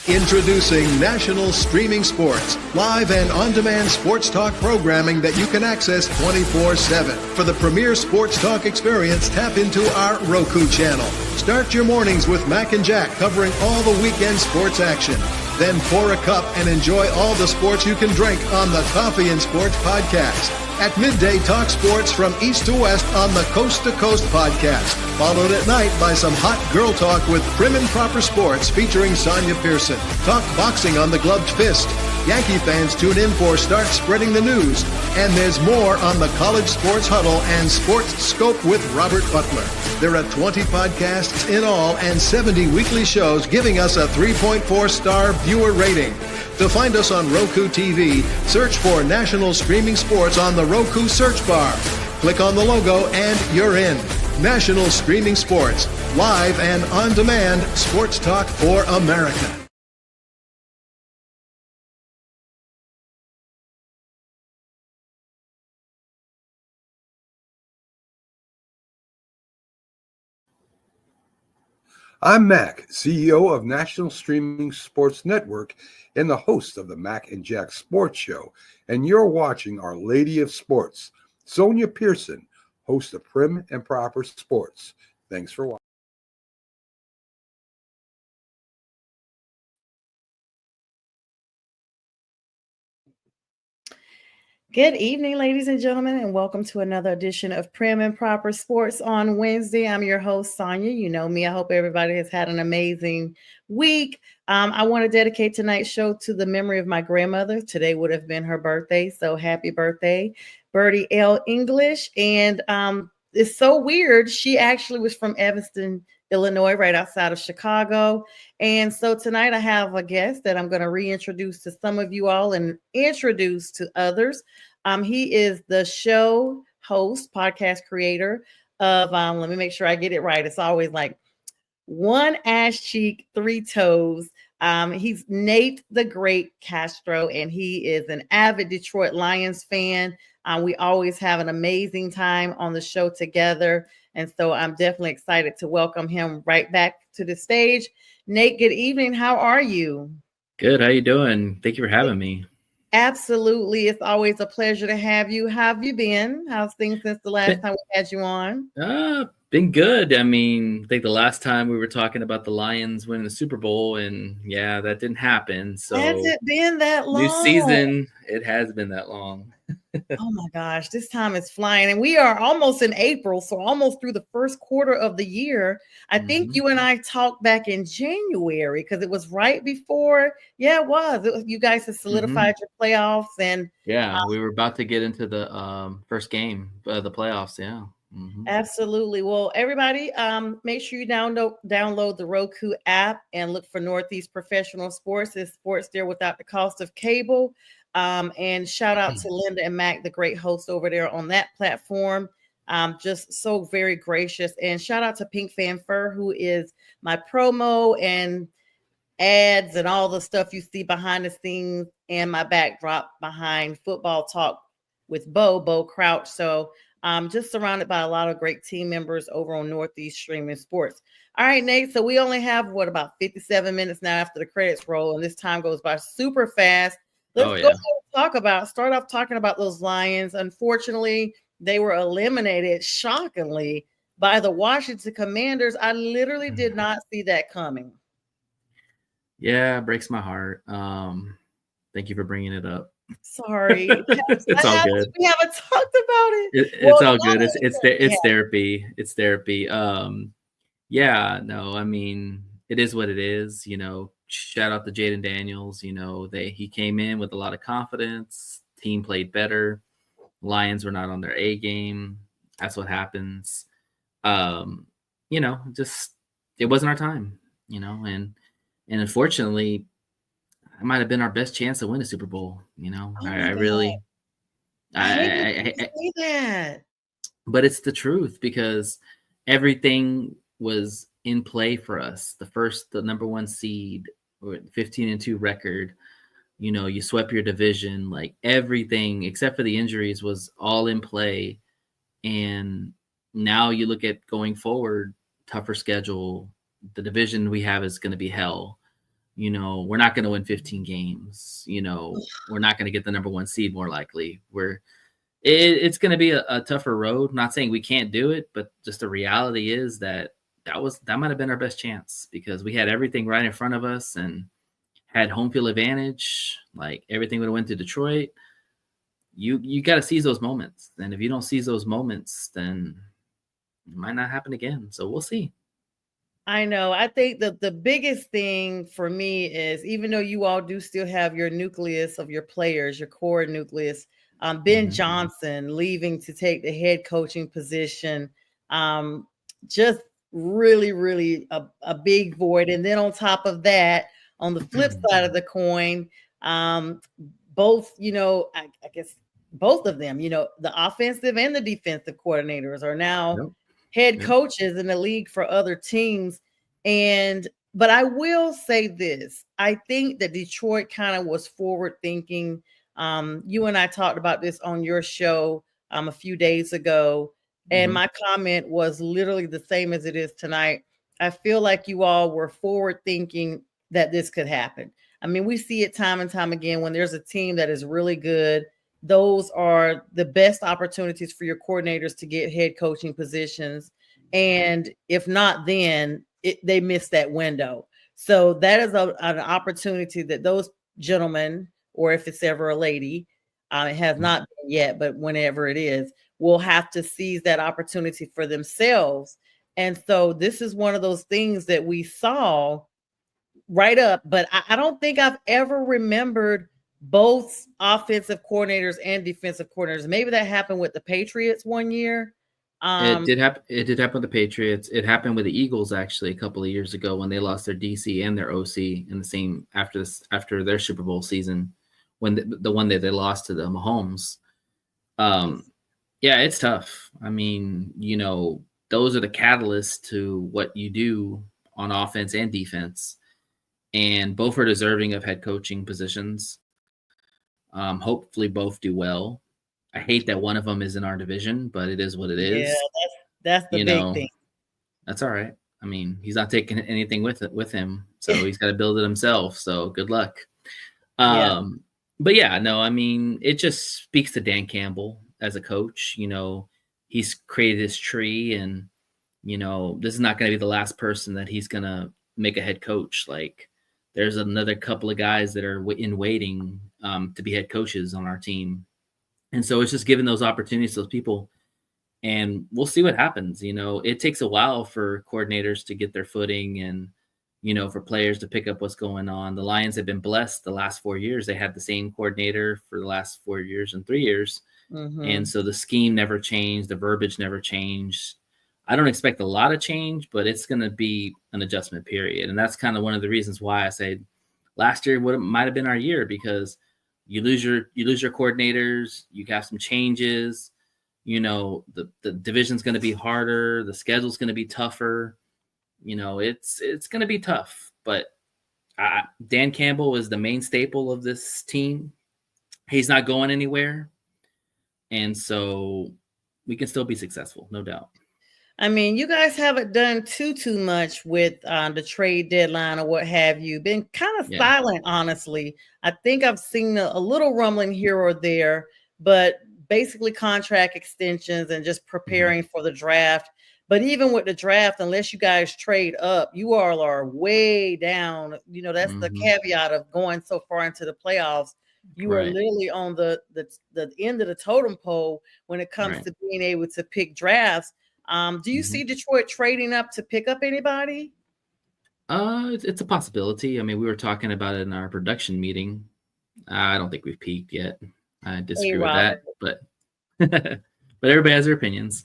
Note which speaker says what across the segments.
Speaker 1: Introducing National Streaming Sports, live and on-demand sports talk programming that you can access 24/7. For the premier sports talk experience, tap into our Roku channel. Start your mornings with Mac and Jack covering all the weekend sports action. Then pour a cup and enjoy all the sports you can drink on the Coffee and Sports podcast. At midday, talk sports from east to west on the Coast to Coast podcast. Followed at night by some hot girl talk with Prim and Proper Sports featuring Sonia Pearson. Talk boxing on the Gloved Fist. Yankee fans tune in for Start Spreading the News. And there's more on the College Sports Huddle and Sports Scope with Robert Butler. There are 20 podcasts in all and 70 weekly shows, giving us a 3.4-star viewer rating. To find us on Roku TV, search for National Streaming Sports on the Roku search bar. Click on the logo and you're in. National Streaming Sports, live and on-demand sports talk for America.
Speaker 2: I'm Mac, CEO of National Streaming Sports Network and the host of the Mac and Jack Sports Show, and you're watching Our Lady of Sports, Sonia Pearson, host of Prim and Proper Sports. Thanks for watching.
Speaker 3: Good evening, ladies and gentlemen, and welcome to another edition of Prim and Proper Sports on Wednesday. I'm your host, Sonia. You know me. I hope everybody has had an amazing week. I want to dedicate tonight's show to the memory of my grandmother. Today would have been her birthday, so happy birthday, Bertie L. English. And it's so weird. She actually was from Evanston, Illinois, right outside of Chicago. And so tonight I have a guest that I'm going to reintroduce to some of you all and introduce to others. He is the show host, podcast creator of, let me make sure I get it right. It's always like one ass cheek, three toes. He's Nate the Great Castro, and he is an avid Detroit Lions fan. We always have an amazing time on the show together. And so I'm definitely excited to welcome him right back to the stage. Nate, good evening. How are you?
Speaker 4: Good. How you doing? Thank you for having me.
Speaker 3: Absolutely. It's always a pleasure to have you. How have you been? How's things since the last time we had you on?
Speaker 4: Been good. I mean, I think the last time we were talking about the Lions winning the Super Bowl, and yeah, that didn't happen. So
Speaker 3: has it been that long?
Speaker 4: New season, it has been that long.
Speaker 3: Oh my gosh, this time is flying. And we are almost in April, so almost through the first quarter of the year. I think you and I talked back in January because it was right before. Yeah, it was. You guys had solidified your playoffs. And
Speaker 4: yeah, we were about to get into the first game of the playoffs. Yeah.
Speaker 3: Absolutely. Well, everybody, make sure you download the Roku app and look for Northeast Professional Sports. It's sports there without the cost of cable. And shout out to Linda and Mac, the great host over there on that platform. Just so very gracious. And shout out to Pink Fan Fur, who is my promo and ads and all the stuff you see behind the scenes and my backdrop behind Football Talk with Bo Crouch. So just surrounded by a lot of great team members over on Northeast Streaming Sports. All right, Nate. So we only have about 57 minutes now after the credits roll, and this time goes by super fast. Let's go ahead and start off talking about those Lions. Unfortunately, they were eliminated shockingly by the Washington Commanders. I literally did not see that coming.
Speaker 4: Yeah, it breaks my heart. Thank you for bringing it up.
Speaker 3: Sorry.
Speaker 4: It's all good.
Speaker 3: We haven't talked about it.
Speaker 4: It's all good. It's therapy. It's therapy. Yeah, no, I mean, it is what it is. You know, shout out to Jaden Daniels. You know, he came in with a lot of confidence. Team played better. Lions were not on their A game. That's what happens. You know, just it wasn't our time. You know, and unfortunately, it might have been our best chance to win a Super Bowl. You know, I really, I
Speaker 3: say that.
Speaker 4: But it's the truth because everything was in play for us. The number one seed, 15-2 record. You know, you swept your division. Like everything except for the injuries was all in play. And now you look at going forward, tougher schedule. The division we have is going to be hell. we're not going to win 15 games. We're not going to get the number 1 seed more likely. It's going to be a tougher road. Not saying we can't do it, but just the reality is that might have been our best chance because we had everything right in front of us and had home field advantage. Like everything would have went to Detroit. You got to seize those moments. And if you don't seize those moments, then it might not happen again. So we'll see.
Speaker 3: I know. I think that the biggest thing for me is, even though you all do still have your nucleus of your players, your core nucleus, Ben Johnson leaving to take the head coaching position, just really, really a big void. And then on top of that, on the flip side of the coin, both, I guess both of them, the offensive and the defensive coordinators are now head coaches in the league for other teams. But I will say this, I think that Detroit kind of was forward thinking. You and I talked about this on your show a few days ago, and my comment was literally the same as it is tonight. I feel like you all were forward thinking that this could happen. I mean, we see it time and time again when there's a team that is really good. Those are the best opportunities for your coordinators to get head coaching positions. And if not, then they miss that window. So that is an opportunity that those gentlemen, or if it's ever a lady, it has not been yet, but whenever it is, will have to seize that opportunity for themselves. And so this is one of those things that we saw right up, but I don't think I've ever remembered both offensive coordinators and defensive coordinators. Maybe that happened with the Patriots one year.
Speaker 4: It did happen with the Patriots. It happened with the Eagles actually a couple of years ago when they lost their DC and their OC in the same after their Super Bowl season, when the one that they lost to the Mahomes. Yeah, it's tough. I mean, those are the catalysts to what you do on offense and defense, and both are deserving of head coaching positions. Hopefully both do well. I hate that one of them is in our division, but it is what it is.
Speaker 3: Yeah, that's the big thing.
Speaker 4: That's all right. I mean, he's not taking anything with him, so he's got to build it himself. So good luck. But yeah, no, I mean, it just speaks to Dan Campbell as a coach. He's created this tree, and this is not going to be the last person that he's going to make a head coach. Like, there's another couple of guys that are in waiting to be head coaches on our team. And so it's just giving those opportunities to those people, and we'll see what happens. It takes a while for coordinators to get their footing and, for players to pick up what's going on. The Lions have been blessed the last 4 years. They had the same coordinator for the last 4 years and 3 years. And so the scheme never changed. The verbiage never changed. I don't expect a lot of change, but it's going to be an adjustment period. And that's kind of one of the reasons why I say last year might have been our year, because you lose your coordinators, you have some changes, the division's going to be harder, the schedule's going to be tougher, it's going to be tough. But Dan Campbell is the main staple of this team. He's not going anywhere, and so we can still be successful, no doubt.
Speaker 3: I mean, you guys haven't done too much with the trade deadline or what have you. Been kind of silent, honestly. I think I've seen a little rumbling here or there, but basically contract extensions and just preparing for the draft. But even with the draft, unless you guys trade up, you all are way down. That's the caveat of going so far into the playoffs. You are literally on the end of the totem pole when it comes to being able to pick drafts. Do you see Detroit trading up to pick up anybody?
Speaker 4: It's a possibility. I mean, we were talking about it in our production meeting. I don't think we've peaked yet. I disagree with that, but but everybody has their opinions.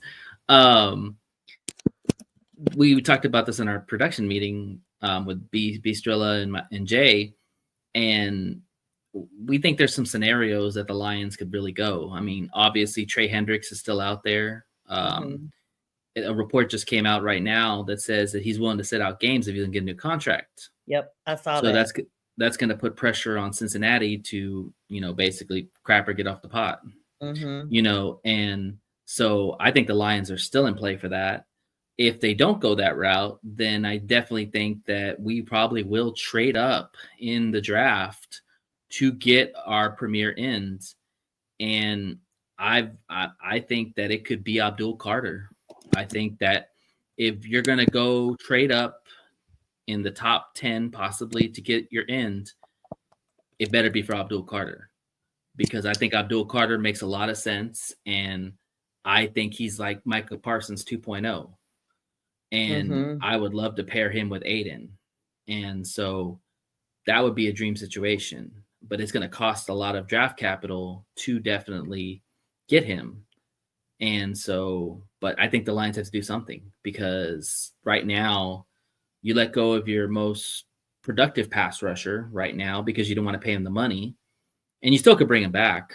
Speaker 4: We talked about this in our production meeting with Strilla and Jay, and we think there's some scenarios that the Lions could really go. I mean, obviously Trey Hendricks is still out there. A report just came out right now that says that he's willing to sit out games if he doesn't get a new contract.
Speaker 3: Yep, I saw
Speaker 4: that.
Speaker 3: So
Speaker 4: that's going to put pressure on Cincinnati to, basically crap or get off the pot. And so I think the Lions are still in play for that. if they don't go that route, then I definitely think that we probably will trade up in the draft to get our premier ends. And I think that it could be Abdul Carter. I think that if you're going to go trade up in the top 10, possibly to get your end, it better be for Abdul Carter, because I think Abdul Carter makes a lot of sense. And I think he's like Micah Parsons 2.0. And I would love to pair him with Aiden. And so that would be a dream situation, but it's going to cost a lot of draft capital to definitely get him. And so, but I think the Lions have to do something, because right now you let go of your most productive pass rusher right now because you don't want to pay him the money, and you still could bring him back,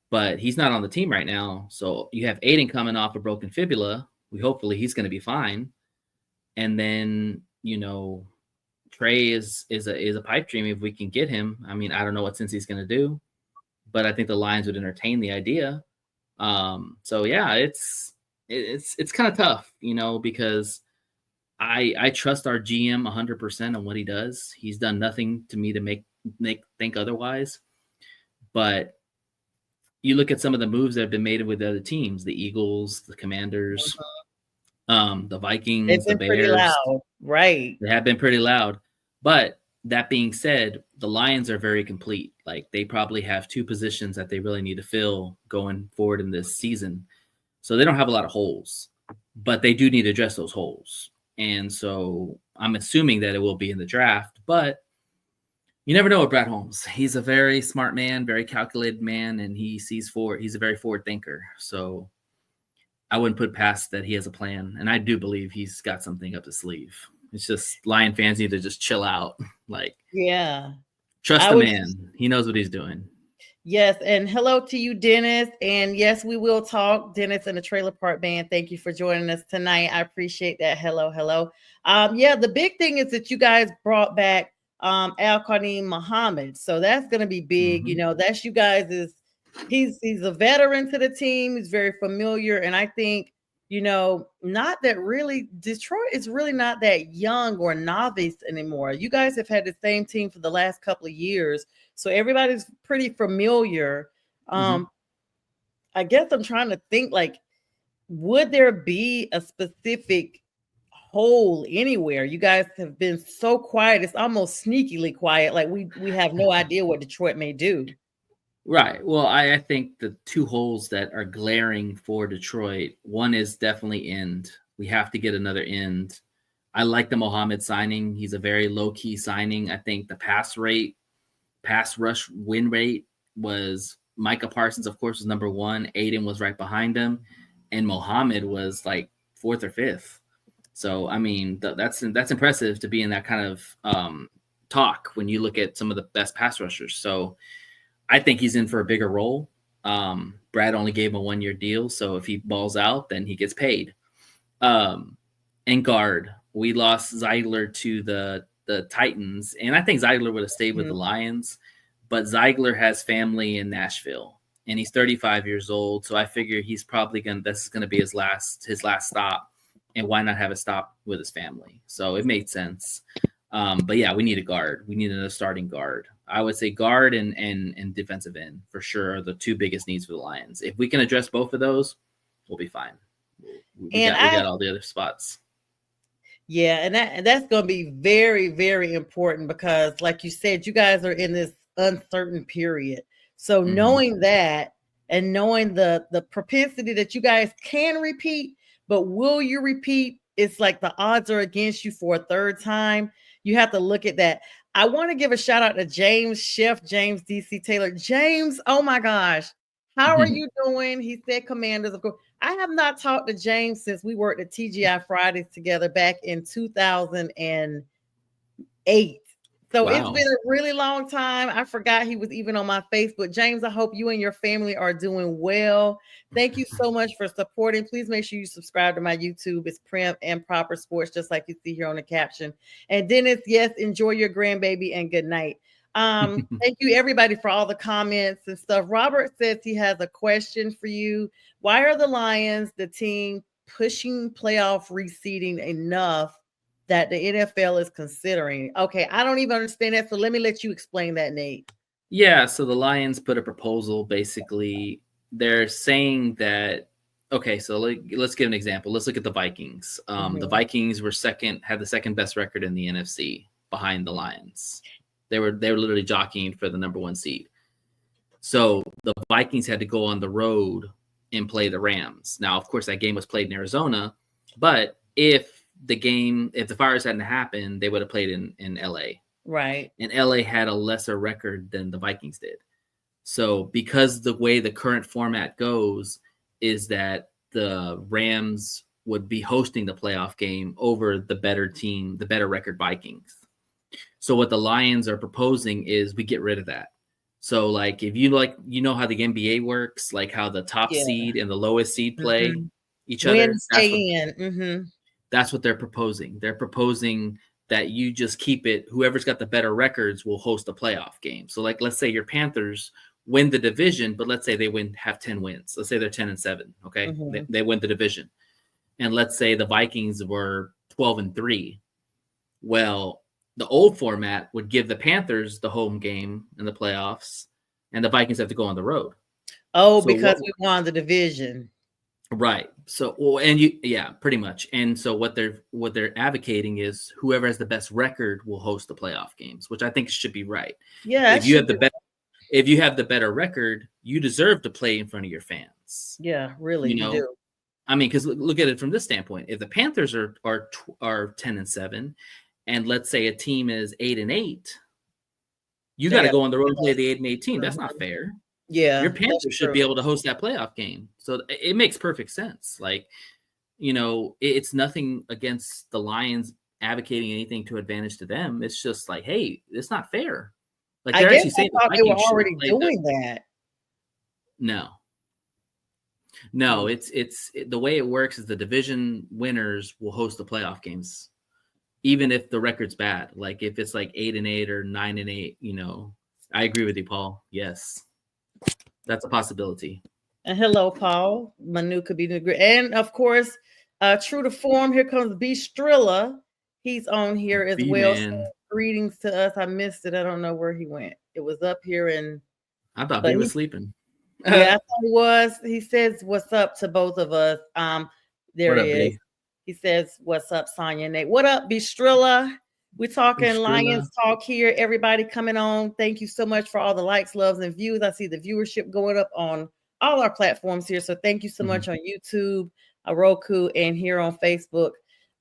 Speaker 4: but he's not on the team right now. So you have Aiden coming off a broken fibula. Hopefully he's going to be fine. And then, Trey is a pipe dream if we can get him. I mean, I don't know what Cincy's going to do, but I think the Lions would entertain the idea. So yeah, it's kind of tough, because I trust our GM 100% on what he does. He's done nothing to me to make think otherwise. But you look at some of the moves that have been made with the other teams, the Eagles, the Commanders, the Vikings, the Bears. Pretty loud.
Speaker 3: Right.
Speaker 4: They have been pretty loud. But that being said, the Lions are very complete. Like, they probably have 2 positions that they really need to fill going forward in this season. So they don't have a lot of holes, but they do need to address those holes. And so I'm assuming that it will be in the draft, but you never know with Brad Holmes. He's a very smart man, very calculated man, and he sees forward. He's a very forward thinker. So I wouldn't put past that he has a plan. And I do believe he's got something up his sleeve. It's just Lion fans need to just chill out. Like,
Speaker 3: yeah,
Speaker 4: trust the man. He knows what he's doing.
Speaker 3: Yes. And hello to you, Dennis. And yes, we will talk. Dennis and the Trailer Park Band, thank you for joining us tonight. I appreciate that. Hello. Yeah, the big thing is that you guys brought back Al-Qadim Muhammad. So that's going to be big. That's you guys he's a veteran to the team. He's very familiar. And I think, not that really Detroit is really not that young or novice anymore. You guys have had the same team for the last couple of years. So everybody's pretty familiar. I guess I'm trying to think, like, would there be a specific hole anywhere? You guys have been so quiet. It's almost sneakily quiet. Like we have no idea what Detroit may do.
Speaker 4: Right. Well, I think the 2 holes that are glaring for Detroit, one is definitely end. We have to get another end. I like the Mohammed signing. He's a very low-key signing. I think the pass rush win rate was Micah Parsons, of course, was number 1. Aiden was right behind him. And Mohammed was like 4th or 5th. So, I mean, that's impressive to be in that kind of talk when you look at some of the best pass rushers. So I think he's in for a bigger role. Brad only gave him a 1-year deal. So if he balls out, then he gets paid. And guard, we lost Zeigler to the Titans. And I think Zeigler would have stayed with the Lions. But Zeigler has family in Nashville. And he's 35 years old. So I figure he's probably this is going to be his last stop. And why not have a stop with his family? So it made sense. But yeah, we need a guard. We need another starting guard. I would say guard and defensive end for sure are the 2 biggest needs for the Lions. If we can address both of those, we'll be fine. We got all the other spots.
Speaker 3: Yeah, and that's going to be very, very important because, like you said, you guys are in this uncertain period. So knowing that and knowing the propensity that you guys can repeat, but will you repeat? It's like the odds are against you for a 3rd time. You have to look at that. I want to give a shout out to James DC Taylor. James, oh my gosh. How are you doing? He said Commanders. Of course, I have not talked to James since we worked at TGI Fridays together back in 2008. So It's been a really long time. I forgot he was even on my Facebook. James, I hope you and your family are doing well. Thank you so much for supporting. Please make sure you subscribe to my YouTube. It's Prim and Proper Sports, just like you see here on the caption. And Dennis, yes, enjoy your grandbaby and good night. Thank you, everybody, for all the comments and stuff. Robert says he has a question for you. Why are the Lions the team pushing playoff reseeding enough that the NFL is considering? Okay, I don't even understand that. So let me let you explain that, Nate.
Speaker 4: Yeah, so the Lions put a proposal. Basically, they're saying that, okay, so let's give an example. Let's look at the Vikings. The Vikings were had the second best record in the NFC behind the Lions. They were literally jockeying for the number 1 seed. So the Vikings had to go on the road and play the Rams. Now, of course, that game was played in Arizona, but if the Fires hadn't happened, they would have played in LA.
Speaker 3: Right.
Speaker 4: And LA had a lesser record than the Vikings did. So because the way the current format goes is that the Rams would be hosting the playoff game over the better team, the better record Vikings. So what the Lions are proposing is we get rid of that. So like if you how the NBA works, like how the top seed and the lowest seed play each other. That's what they're proposing. They're proposing that you just keep it. Whoever's got the better records will host a playoff game. So like, let's say your Panthers win the division, but let's say they have 10 wins. Let's say they're 10-7. Okay. They win the division. And let's say the Vikings were 12-3. Well, the old format would give the Panthers the home game in the playoffs and the Vikings have to go on the road.
Speaker 3: Oh, so because we won the division.
Speaker 4: Right. So, pretty much. And so what they're advocating is whoever has the best record will host the playoff games, which I think should be right.
Speaker 3: Yeah.
Speaker 4: If you have the better record, you deserve to play in front of your fans.
Speaker 3: Yeah, really. You do.
Speaker 4: I mean, because look at it from this standpoint. If the Panthers are 10-7, and let's say a team is 8-8, you got to go on the road and play the 8-8 team. That's not fair.
Speaker 3: Yeah,
Speaker 4: your Panthers should be able to host that playoff game. So it makes perfect sense. Like, it's nothing against the Lions advocating anything to advantage to them. It's just like, hey, it's not fair. Like they're actually saying
Speaker 3: they were already doing that.
Speaker 4: No, it's the way it works is the division winners will host the playoff games, even if the record's bad. Like if it's like 8-8 or 9-8, I agree with you, Paul. Yes. That's a possibility.
Speaker 3: And hello, Paul. Manu could be the great. And of course, true to form, here comes B. Strilla. He's on here as well. So greetings to us. I missed it. I don't know where he went. It was up here and
Speaker 4: I thought he was sleeping.
Speaker 3: Yeah, I thought he was. He says, "What's up" to both of us. There he is. He says, "What's up, Sonya and Nate? What up, B. Strilla? We're talking Lions talk here. Everybody coming on. Thank you so much for all the likes, loves, and views. I see the viewership going up on all our platforms here. So thank you so much on YouTube, Roku, and here on Facebook.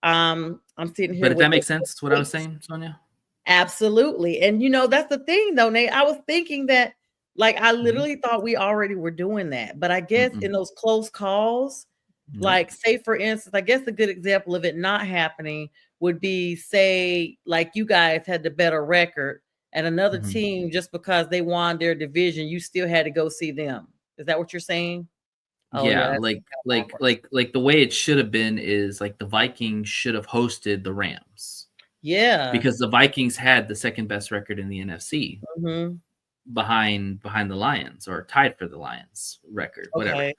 Speaker 3: I'm sitting here.
Speaker 4: But if that makes sense, what I was saying, Sonia?
Speaker 3: Absolutely. And that's the thing though, Nate. I was thinking that, like, I literally thought we already were doing that. But I guess in those close calls, like, say, for instance, I guess a good example of it not happening would be, say, like you guys had the better record and another team, just because they won their division, you still had to go see them. Is that what you're saying?
Speaker 4: Oh, yeah, like the way it should have been is like the Vikings should have hosted the Rams.
Speaker 3: Yeah.
Speaker 4: Because the Vikings had the second best record in the NFC behind the Lions, or tied for the Lions record, whatever.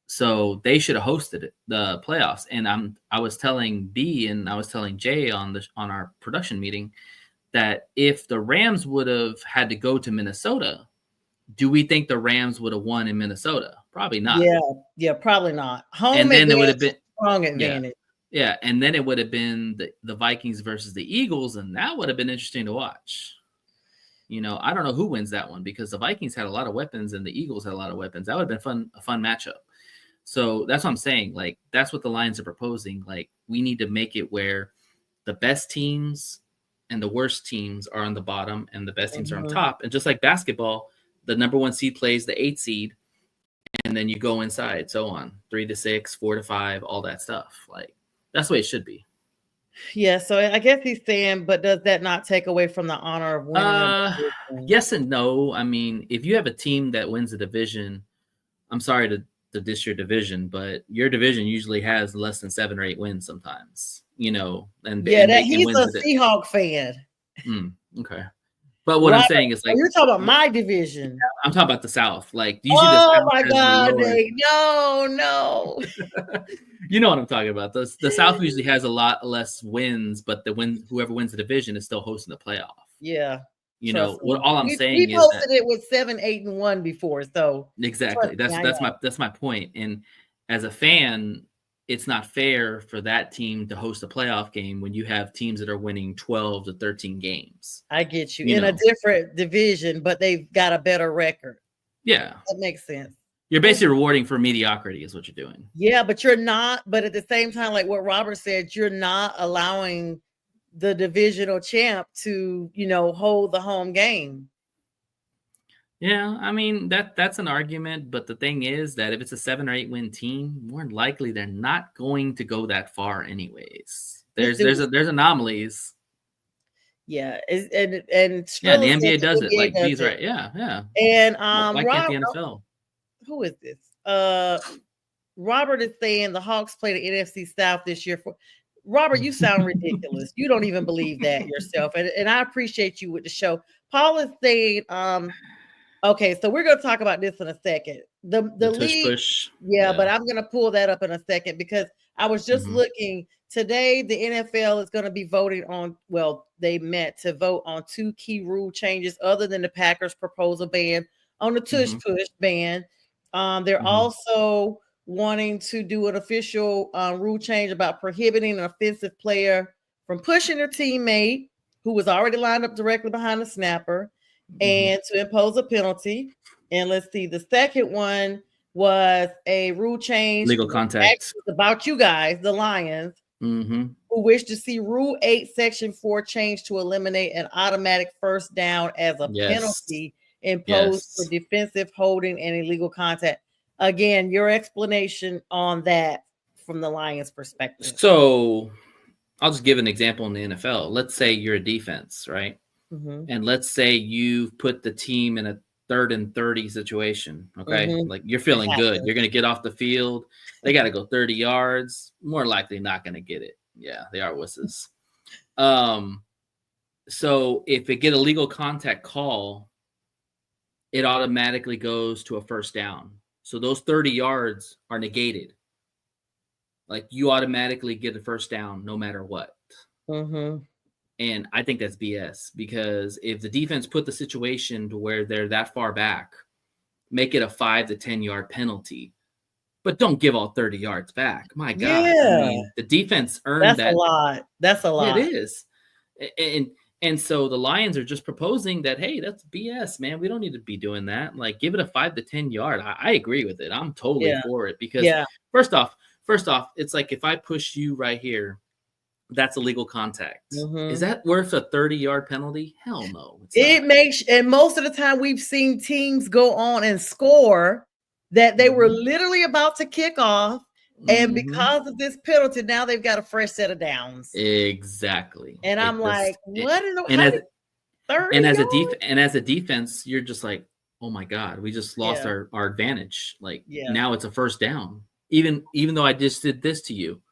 Speaker 4: So they should have hosted the playoffs. And I was telling B and I was telling Jay on our production meeting that if the Rams would have had to go to Minnesota, do we think the Rams would have won in Minnesota? Probably not.
Speaker 3: Yeah, probably not. Home
Speaker 4: and then it would have been
Speaker 3: strong advantage.
Speaker 4: Yeah, and then it would have been the Vikings versus the Eagles, and that would have been interesting to watch. I don't know who wins that one, because the Vikings had a lot of weapons and the Eagles had a lot of weapons. That would have been a fun matchup. So that's what I'm saying. Like, that's what the Lions are proposing. Like, we need to make it where the best teams and the worst teams are on the bottom and the best teams are on top. And just like basketball, the number 1 seed plays the 8th seed, and then you go inside, so on, 3-6, 4-5, all that stuff. Like, that's the way it should be.
Speaker 3: Yeah, so I guess he's saying, but does that not take away from the honor of winning?
Speaker 4: Yes and no. I mean, if you have a team that wins the division, I'm sorry to diss your division, but your division usually has less than 7 or 8 wins sometimes. And
Speaker 3: he's a Seahawk fan.
Speaker 4: Okay. But what I'm saying is, like,
Speaker 3: you're talking about my division.
Speaker 4: I'm talking about the South. Like,
Speaker 3: oh my God, no.
Speaker 4: You know what I'm talking about. The South usually has a lot less wins, but whoever wins the division is still hosting the playoff.
Speaker 3: Yeah.
Speaker 4: You know,
Speaker 3: Me.
Speaker 4: all I'm saying
Speaker 3: we've
Speaker 4: is
Speaker 3: hosted
Speaker 4: that
Speaker 3: it with 7-8-1 before. So
Speaker 4: exactly. That's my point. And as a fan, it's not fair for that team to host a playoff game when you have teams that are winning 12 to 13 games.
Speaker 3: I get you. In a different division, but they've got a better record.
Speaker 4: Yeah.
Speaker 3: That makes sense.
Speaker 4: You're basically rewarding for mediocrity is what you're doing.
Speaker 3: Yeah, but you're not. But at the same time, like what Robert said, you're not allowing the divisional champ to, hold the home game.
Speaker 4: Yeah, I mean that's an argument, but the thing is that if it's a 7 or 8 win team, more than likely they're not going to go that far anyways. There's anomalies.
Speaker 3: Yeah, and
Speaker 4: yeah, the NBA does it. Like he's right. Yeah.
Speaker 3: And
Speaker 4: why can't the NFL?
Speaker 3: Who is this? Robert is saying the Hawks play the NFC South this year. Robert, you sound ridiculous. You don't even believe that yourself, and I appreciate you with the show. Paul is saying, okay, so we're going to talk about this in a second. The league, push. Yeah, but I'm going to pull that up in a second because I was just looking today. The NFL is going to be voting on. Well, they met to vote on 2 key rule changes other than the Packers' proposal ban on the tush push ban. They're also wanting to do an official rule change about prohibiting an offensive player from pushing their teammate who was already lined up directly behind the snapper and to impose a penalty. And let's see, the second one was a rule change.
Speaker 4: Legal contact.
Speaker 3: About you guys, the Lions, who wish to see Rule 8, Section 4 changed to eliminate an automatic first down as a penalty imposed for defensive holding and illegal contact. Again, your explanation on that from the Lions' perspective.
Speaker 4: So I'll just give an example in the NFL. Let's say you're a defense, right? And let's say you've put the team in a 3rd and 30 situation, okay? Like you're feeling good. You're going to get off the field. They got to go 30 yards. More likely not going to get it. Yeah, they are wusses. So if they get a legal contact call, it automatically goes to a first down. So those 30 yards are negated. Like you automatically get a first down no matter what. And I think that's BS because if the defense put the situation to where they're that far back, make it a 5 to 10 yard penalty, but don't give all 30 yards back. My God. I mean, the defense earned that.
Speaker 3: That's a lot.
Speaker 4: It is. And so the Lions are just proposing that, hey, that's BS, man. We don't need to be doing that. Like, give it a 5 to 10 yard. I agree with it. I'm totally for it because first off, it's like if I push you right here, that's illegal contact. Is that worth a 30-yard penalty? Hell no.
Speaker 3: And most of the time we've seen teams go on and score that they were literally about to kick off. And because of this penalty, now they've got a fresh set of downs.
Speaker 4: Exactly.
Speaker 3: And I'm like, what in
Speaker 4: the and as a defense, you're just like, oh my God, we just lost our advantage. Like now it's a first down. Even though I just did this to you.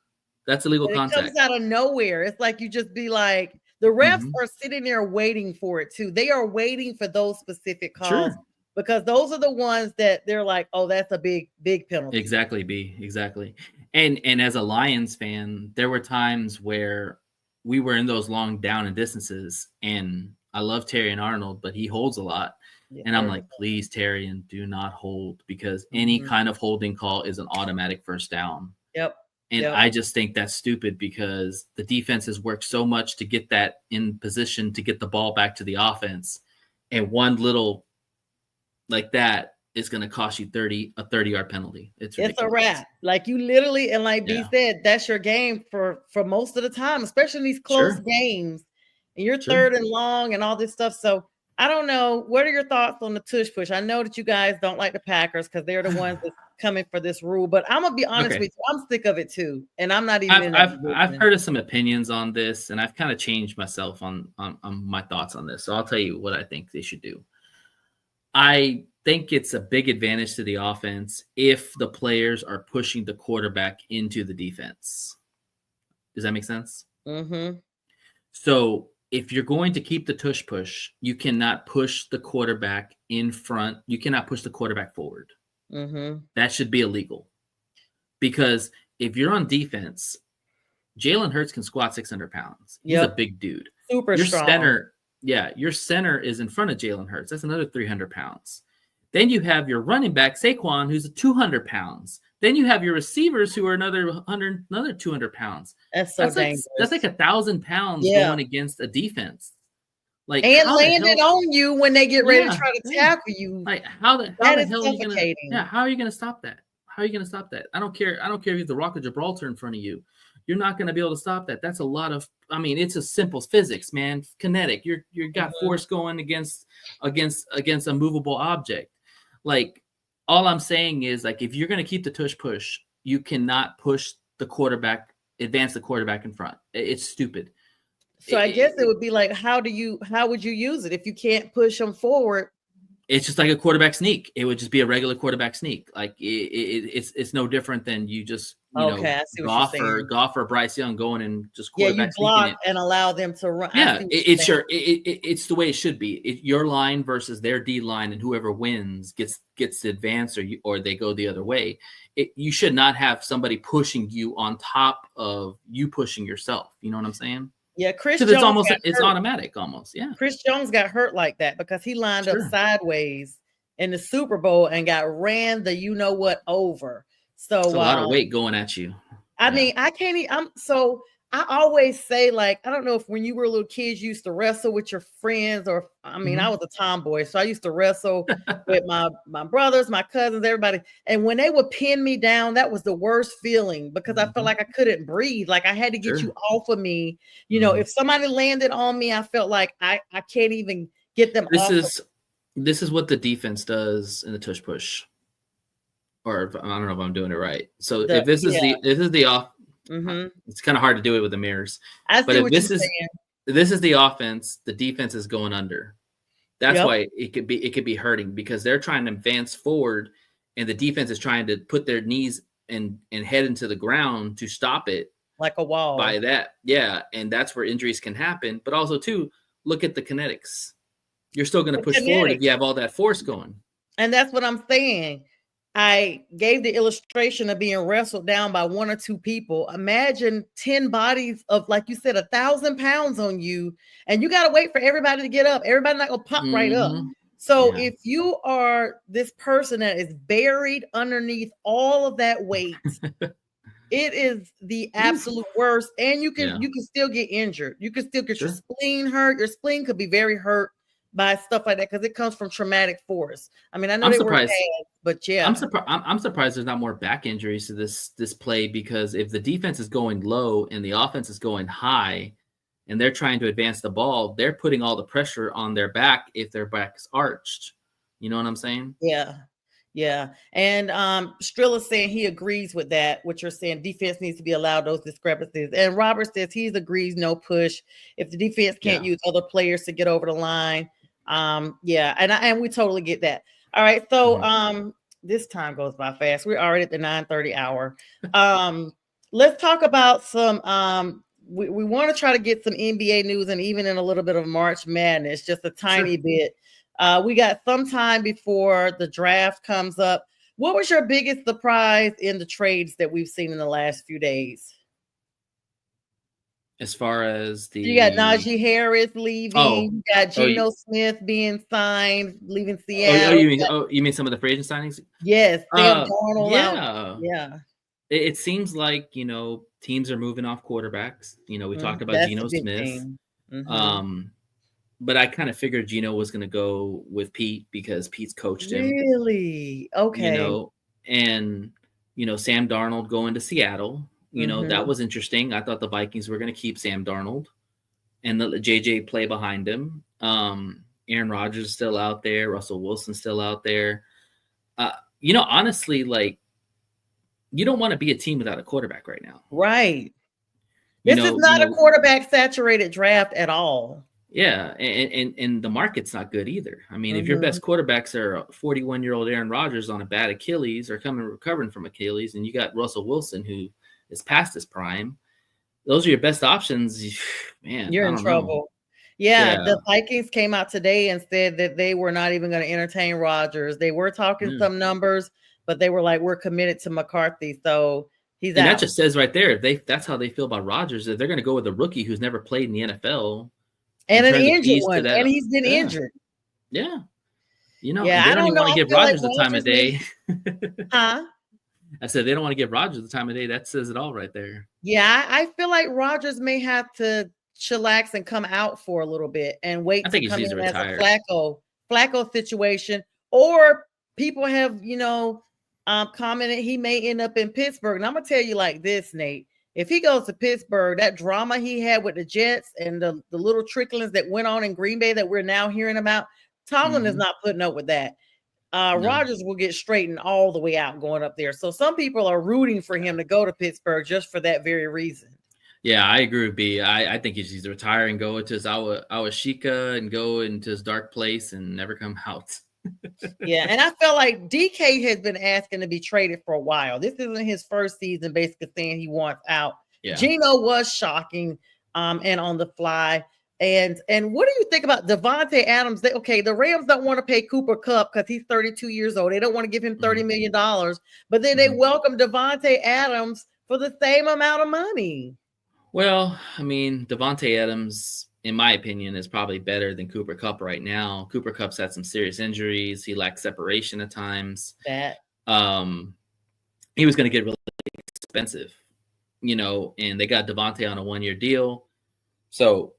Speaker 4: That's illegal contact.
Speaker 3: It comes out of nowhere. It's like you just be like, the refs are sitting there waiting for it too. They are waiting for those specific calls because those are the ones that they're like, oh, that's a big penalty.
Speaker 4: Exactly, B. Exactly. And as a Lions fan, there were times where we were in those long down and distances, and I love Terry and Arnold, but he holds a lot. Yeah, and I'm like, please, Terry, and do not hold because any kind of holding call is an automatic first down.
Speaker 3: Yep.
Speaker 4: And I just think that's stupid because the defense has worked so much to get that in position to get the ball back to the offense. And one little like that is going to cost you a 30-yard penalty. It's a
Speaker 3: wrap. Like you literally, and like B said, that's your game for most of the time, especially in these close games. And you're 3rd and long and all this stuff. So I don't know. What are your thoughts on the tush push? I know that you guys don't like the Packers because they're the ones that's coming for this rule, but I'm gonna be honest with you. I'm sick of it too, and I'm not even.
Speaker 4: I've heard of some opinions on this, and I've kind of changed myself on my thoughts on this. So I'll tell you what I think they should do. I think it's a big advantage to the offense if the players are pushing the quarterback into the defense. Does that make sense? So if you're going to keep the tush push, you cannot push the quarterback in front. You cannot push the quarterback forward. That should be illegal because if you're on defense, Jalen Hurts can squat 600 pounds. He's a big dude.
Speaker 3: Super
Speaker 4: your
Speaker 3: strong.
Speaker 4: Your center is in front of Jalen Hurts. That's another 300 pounds. Then you have your running back, Saquon, who's 200 pounds. Then you have your receivers who are another 200 pounds.
Speaker 3: That's dangerous.
Speaker 4: That's like 1,000 pounds going against a defense. Like,
Speaker 3: and landed on you when they get ready to try to tackle you.
Speaker 4: Like, how the hell are you gonna? Yeah, how are you gonna stop that? How are you gonna stop that? I don't care if you have the Rock of Gibraltar in front of you. You're not gonna be able to stop that. That's a lot of. I mean, it's a simple physics, man. Kinetic. You got force going against a movable object. Like, all I'm saying is, like, if you're gonna keep the tush push, you cannot push the quarterback, advance the quarterback in front. It's stupid.
Speaker 3: So I guess it would be like, how would you use it if you can't push them forward?
Speaker 4: It's just like a quarterback sneak. It would just be a regular quarterback sneak. Like it's no different than you just golf or Bryce Young going and just quarterback
Speaker 3: you block and allow them to run.
Speaker 4: Yeah, it's the way it should be. Your line versus their D line, and whoever wins gets to advance, or they go the other way. You should not have somebody pushing you on top of you pushing yourself. You know what I'm saying?
Speaker 3: Yeah, Chris Jones.
Speaker 4: It's automatic almost. Yeah.
Speaker 3: Chris Jones got hurt like that because he lined up sideways in the Super Bowl and got ran the over. So
Speaker 4: it's a lot of weight going at you.
Speaker 3: I mean, I can't. I always say, like, I don't know if when you were little kids you used to wrestle with your friends, or I mean, I was a tomboy, so I used to wrestle with my brothers, my cousins, everybody. And when they would pin me down, that was the worst feeling because I felt like I couldn't breathe. Like I had to get you off of me. You know, if somebody landed on me, I felt like I can't even get them off.
Speaker 4: This is what the defense does in the tush push. Or I don't know if I'm doing it right. So if this is the off. It's kind of hard to do it with the mirrors. But if this is the offense, the defense is going under. That's why it could be hurting, because they're trying to advance forward and the defense is trying to put their knees and head into the ground to stop it.
Speaker 3: Like a wall.
Speaker 4: By that. Yeah. And that's where injuries can happen. But also too, look at the kinetics. You're still going to push forward if you have all that force going.
Speaker 3: And that's what I'm saying. I gave the illustration of being wrestled down by one or two people. Imagine 10 bodies of, like you said, 1,000 pounds on you, and you got to wait for everybody to get up. Everybody's not going to pop right up. So if you are this person that is buried underneath all of that weight, it is the absolute worst. And you can still get injured. You can still get your spleen hurt. Your spleen could be very hurt by stuff like that because it comes from traumatic force. I mean, I know they were bad, but yeah.
Speaker 4: I'm surprised there's not more back injuries to this play, because if the defense is going low and the offense is going high and they're trying to advance the ball, they're putting all the pressure on their back if their back's arched. You know what I'm saying?
Speaker 3: Yeah. Yeah. And Strill is saying he agrees with that, what you're saying. Defense needs to be allowed those discrepancies. And Robert says he agrees, no push. If the defense can't use other players to get over the line. And we totally get that. All right, so this time goes by fast. We're already at the 9:30 hour. Let's talk about some we want to try to get some NBA news and even in a little bit of March Madness, just a tiny bit. We got some time before the draft comes up. What was your biggest surprise in the trades that we've seen in the last few days?
Speaker 4: As far as
Speaker 3: you got Najee Harris leaving, you got Geno Smith being signed, leaving Seattle.
Speaker 4: You mean some of the free agent signings?
Speaker 3: Yes, Sam Darnold out.
Speaker 4: Yeah. It seems like, teams are moving off quarterbacks. We talked about Geno Smith. But I kind of figured Geno was going to go with Pete because Pete's coached him.
Speaker 3: Really? Okay.
Speaker 4: And Sam Darnold going to Seattle. That was interesting. I thought the Vikings were going to keep Sam Darnold and let JJ play behind him. Aaron Rodgers is still out there. Russell Wilson's still out there. Honestly, like, you don't want to be a team without a quarterback right now.
Speaker 3: Right. This is not a quarterback saturated draft at all.
Speaker 4: Yeah. And the market's not good either. I mean, if your best quarterbacks are 41-year-old Aaron Rodgers on a bad Achilles or recovering from Achilles, and you got Russell Wilson who is past his prime, those are your best options. Man,
Speaker 3: you're in trouble. Yeah, the Vikings came out today and said that they were not even going to entertain Rodgers. They were talking some numbers, but they were like, we're committed to McCarthy. So He's
Speaker 4: and
Speaker 3: out.
Speaker 4: that just says right there, that's how they feel about Rodgers. That they're going to go with a rookie who's never played in the NFL
Speaker 3: And an
Speaker 4: turn the
Speaker 3: injured
Speaker 4: keys to
Speaker 3: one.
Speaker 4: that.
Speaker 3: And he's been
Speaker 4: Yeah.
Speaker 3: injured.
Speaker 4: Yeah. You know,
Speaker 3: Yeah,
Speaker 4: and they
Speaker 3: I
Speaker 4: don't
Speaker 3: don't
Speaker 4: even
Speaker 3: know.
Speaker 4: want to
Speaker 3: I
Speaker 4: give
Speaker 3: feel like
Speaker 4: Rodgers the time of day.
Speaker 3: Huh?
Speaker 4: I said they don't want to give Rodgers the time of day. That says it all right there.
Speaker 3: Yeah, I feel like Rodgers may have to chillax and come out for a little bit and wait
Speaker 4: I
Speaker 3: to
Speaker 4: think he
Speaker 3: come
Speaker 4: needs
Speaker 3: in
Speaker 4: to
Speaker 3: as a
Speaker 4: retire.
Speaker 3: Flacco situation. Or people have, commented he may end up in Pittsburgh. And I'm gonna tell you like this, Nate. If he goes to Pittsburgh, that drama he had with the Jets and the little tricklings that went on in Green Bay that we're now hearing about, Tomlin is not putting up with that.
Speaker 4: No.
Speaker 3: Rodgers will get straightened all the way out going up there. So some people are rooting for him to go to Pittsburgh just for that very reason.
Speaker 4: Yeah, I agree with B. I think he needs to retire and go to his Awashika and go into his dark place and never come out.
Speaker 3: Yeah, and I felt like DK has been asking to be traded for a while. This isn't his first season, basically saying he wants out.
Speaker 4: Yeah.
Speaker 3: Geno was shocking and on the fly. And what do you think about Devontae Adams? The Rams don't want to pay Cooper Kupp because he's 32 years old. They don't want to give him $30 million, but then they welcome Devontae Adams for the same amount of money.
Speaker 4: Well, I mean, Devontae Adams, in my opinion, is probably better than Cooper Kupp right now. Cooper Kupp's had some serious injuries. He lacks separation at times.
Speaker 3: That
Speaker 4: he was going to get really expensive, and they got Devontae on a 1-year deal. So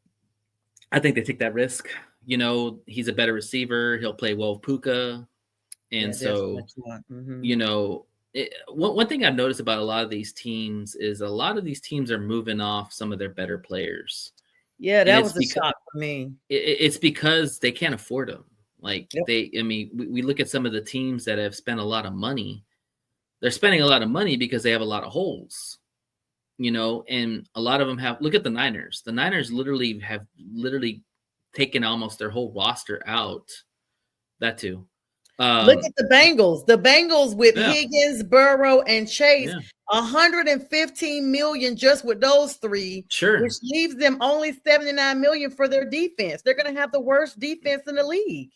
Speaker 4: I think they take that risk. He's a better receiver. He'll play well with Puka. And one thing I've noticed about a lot of these teams is a lot of these teams are moving off some of their better players.
Speaker 3: Yeah, that was a shock for me.
Speaker 4: It's because they can't afford them. We look at some of the teams that have spent a lot of money. They're spending a lot of money because they have a lot of holes, and a lot of them have. Look at the Niners. The Niners have taken almost their whole roster out. That too.
Speaker 3: Look at the Bengals. The Bengals with Higgins, Burrow, and Chase, $115 million just with those three, which leaves them only $79 million for their defense. They're going to have the worst defense in the league.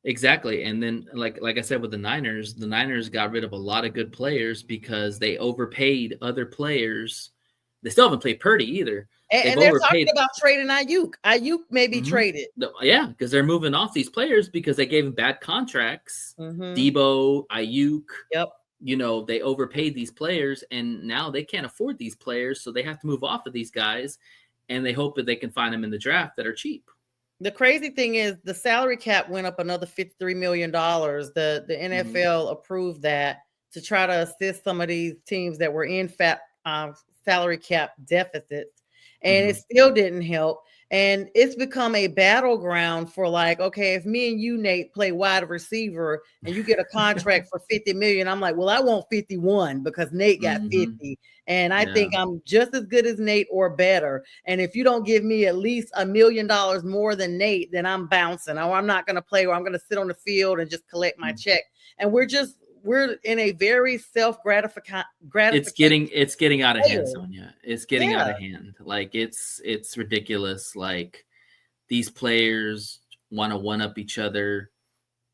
Speaker 4: Exactly. And then, like I said, with the Niners got rid of a lot of good players because they overpaid other players. They still haven't played Purdy either.
Speaker 3: And they're talking about trading Ayuk. Ayuk may be traded.
Speaker 4: Yeah, because they're moving off these players because they gave them bad contracts. Debo, Ayuk.
Speaker 3: Yep.
Speaker 4: They overpaid these players, and now they can't afford these players, so they have to move off of these guys, and they hope that they can find them in the draft that are cheap.
Speaker 3: The crazy thing is the salary cap went up another $53 million. The NFL approved that to try to assist some of these teams that were in salary cap deficits. And it still didn't help. And it's become a battleground for if me and you, Nate, play wide receiver and you get a contract for $50 million, I'm like, well, I want 51 because Nate got 50. And I think I'm just as good as Nate or better. And if you don't give me at least $1 million more than Nate, then I'm bouncing, or I'm not going to play, or I'm going to sit on the field and just collect my check. And we're in a very self-gratifying.
Speaker 4: It's getting out of hand, Sonia. It's getting out of hand. It's ridiculous. These players want to one-up each other,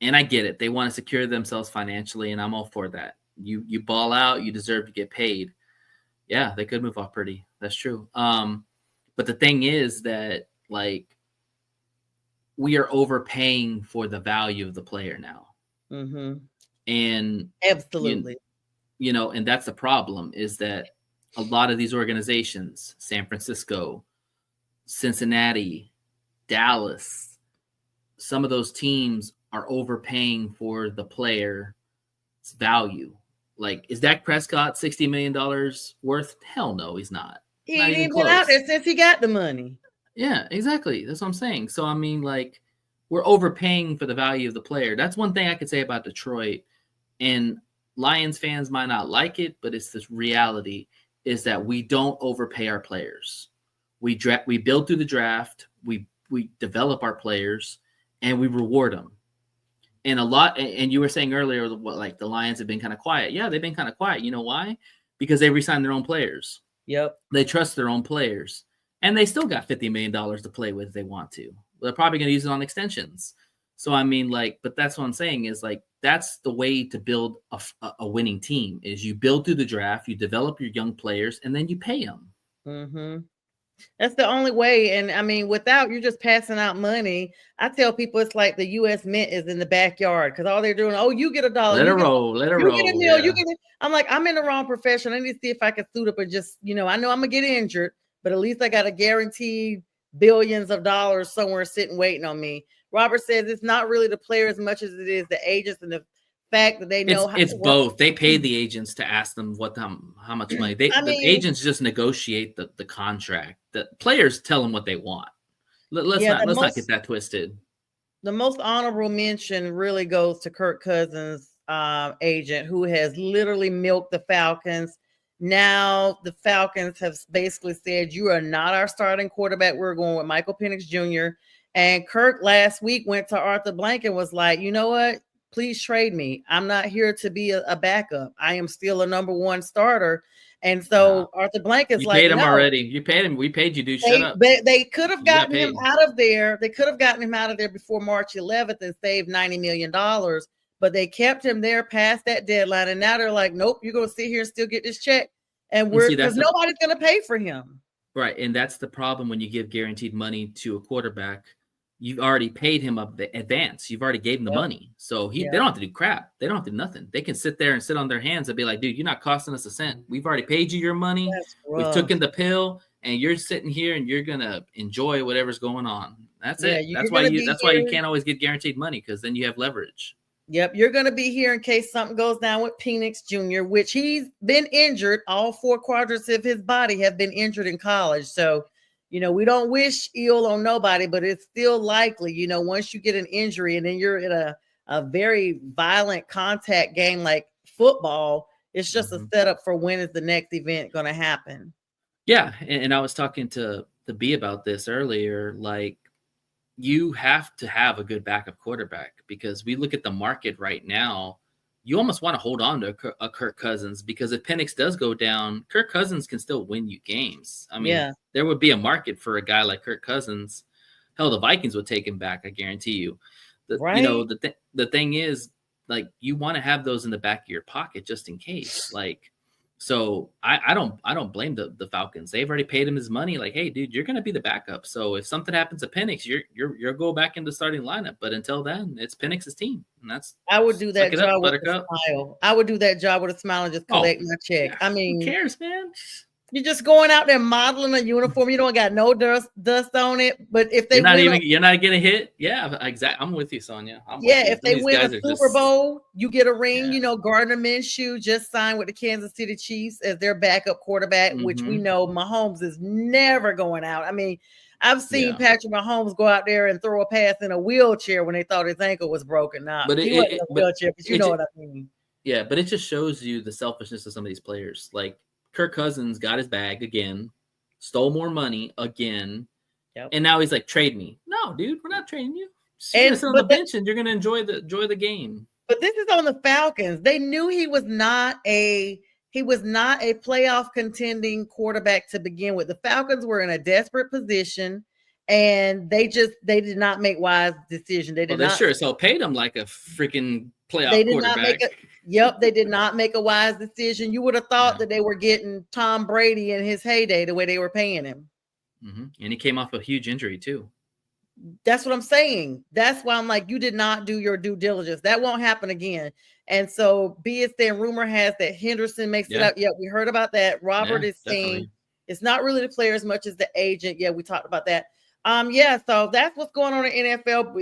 Speaker 4: and I get it. They want to secure themselves financially, and I'm all for that. You ball out, you deserve to get paid. Yeah, they could move off Purdy. That's true. But the thing is that we are overpaying for the value of the player now. And
Speaker 3: absolutely,
Speaker 4: and that's the problem, is that a lot of these organizations, San Francisco, Cincinnati, Dallas, some of those teams are overpaying for the player's value. Is Dak Prescott $60 million worth? Hell no, he's not.
Speaker 3: He ain't been out there since he got the money.
Speaker 4: Yeah, exactly. That's what I'm saying. So, we're overpaying for the value of the player. That's one thing I could say about Detroit. And Lions fans might not like it, but it's this reality, is that we don't overpay our players. We build through the draft, we develop our players, and we reward them. And you were saying earlier, the Lions have been kind of quiet. Yeah, they've been kind of quiet. You know why? Because they re-signed their own players.
Speaker 3: Yep.
Speaker 4: They trust their own players. And they still got $50 million to play with if they want to. They're probably going to use it on extensions. So, but that's what I'm saying is that's the way to build a winning team is you build through the draft, you develop your young players, and then you pay them.
Speaker 3: Mm-hmm. That's the only way. And I mean, without you just passing out money, I tell people it's like the U.S. Mint is in the backyard because all they're doing, oh, you get $1.
Speaker 4: Let it roll. Let it roll.
Speaker 3: You get a meal. You get it. I'm like, I'm in the wrong profession. I need to see if I can suit up and just, I know I'm going to get injured, but at least I got a guaranteed billions of dollars somewhere sitting waiting on me. Robert says it's not really the player as much as it is the agents and the fact that they know
Speaker 4: it's both. They pay the agents to ask them how much money. The agents just negotiate the contract. The players tell them what they want. Let's not get that twisted.
Speaker 3: The most honorable mention really goes to Kirk Cousins' agent, who has literally milked the Falcons. Now the Falcons have basically said, you are not our starting quarterback. We're going with Michael Penix Jr. And Kirk last week went to Arthur Blank and was like, you know what? Please trade me. I'm not here to be a backup. I am still a number one starter. And so Arthur Blank is like,
Speaker 4: you paid him already. You paid him. We paid you, dude. Shut up.
Speaker 3: They could have gotten him out of there. They could have gotten him out of there before March 11th and saved $90 million. But they kept him there past that deadline. And now they're like, nope, you're going to sit here and still get this check. And because nobody's going to pay for him. Right.
Speaker 4: And that's the problem when you give guaranteed money to a quarterback. You've already paid him up the advance. You've already gave him the money. So they don't have to do crap. They don't have to do nothing. They can sit there and sit on their hands and be like, dude, you're not costing us a cent. We've already paid you your money. We've taken the pill and you're sitting here and you're going to enjoy whatever's going on. That's it. That's why you can't always get guaranteed money because then you have leverage.
Speaker 3: Yep. You're going to be here in case something goes down with Penix Jr., which he's been injured. All 4 quadrants of his body have been injured in college. So, we don't wish ill on nobody, but it's still likely, once you get an injury and then you're in a very violent contact game like football, it's just a setup for when is the next event going to happen.
Speaker 4: Yeah. And I was talking to B about this earlier. Like, you have to have a good backup quarterback because we look at the market right now. You almost want to hold on to a Kirk Cousins because if Penix does go down, Kirk Cousins can still win you games. I mean, there would be a market for a guy like Kirk Cousins. Hell, the Vikings would take him back. I guarantee you. The thing is, like, you want to have those in the back of your pocket just in case. Like, so I don't blame the Falcons. They've already paid him his money. Like, hey, dude, you're gonna be the backup. So if something happens to Penix, you're go back in the starting lineup. But until then, it's Penix's team, and
Speaker 3: I would do that job with a smile. I would do that job with a smile and just collect my check. I mean,
Speaker 4: who cares, man?
Speaker 3: You're just going out there modeling a uniform. You don't got no dust on it. But if they
Speaker 4: you're not getting hit. Yeah, exactly. I'm with you, Sonia.
Speaker 3: If they win a Super Bowl, you get a ring. Gardner Minshew just signed with the Kansas City Chiefs as their backup quarterback, which we know Mahomes is never going out. I mean, I've seen Patrick Mahomes go out there and throw a pass in a wheelchair when they thought his ankle was broken. But he wasn't in a wheelchair, but you know what I mean.
Speaker 4: Yeah, but it just shows you the selfishness of some of these players. Like, Kirk Cousins got his bag again, stole more money again, and now he's like, trade me. No, dude, we're not trading you. You're sit on the bench and you're gonna enjoy the game.
Speaker 3: But this is on the Falcons. They knew he was not a playoff contending quarterback to begin with. The Falcons were in a desperate position, and they did not make wise decisions. They
Speaker 4: sure as hell paid him like a freaking playoff quarterback.
Speaker 3: They did not make a wise decision. You would have thought that they were getting Tom Brady in his heyday the way they were paying him.
Speaker 4: And he came off a huge injury too.
Speaker 3: That's what I'm saying. That's why I'm like, you did not do your due diligence. That won't happen again. And so, be it said, rumor has that Henderson makes it up. Yeah, we heard about that. Robert is saying it's not really the player as much as the agent. Yeah, we talked about that. So that's what's going on in NFL.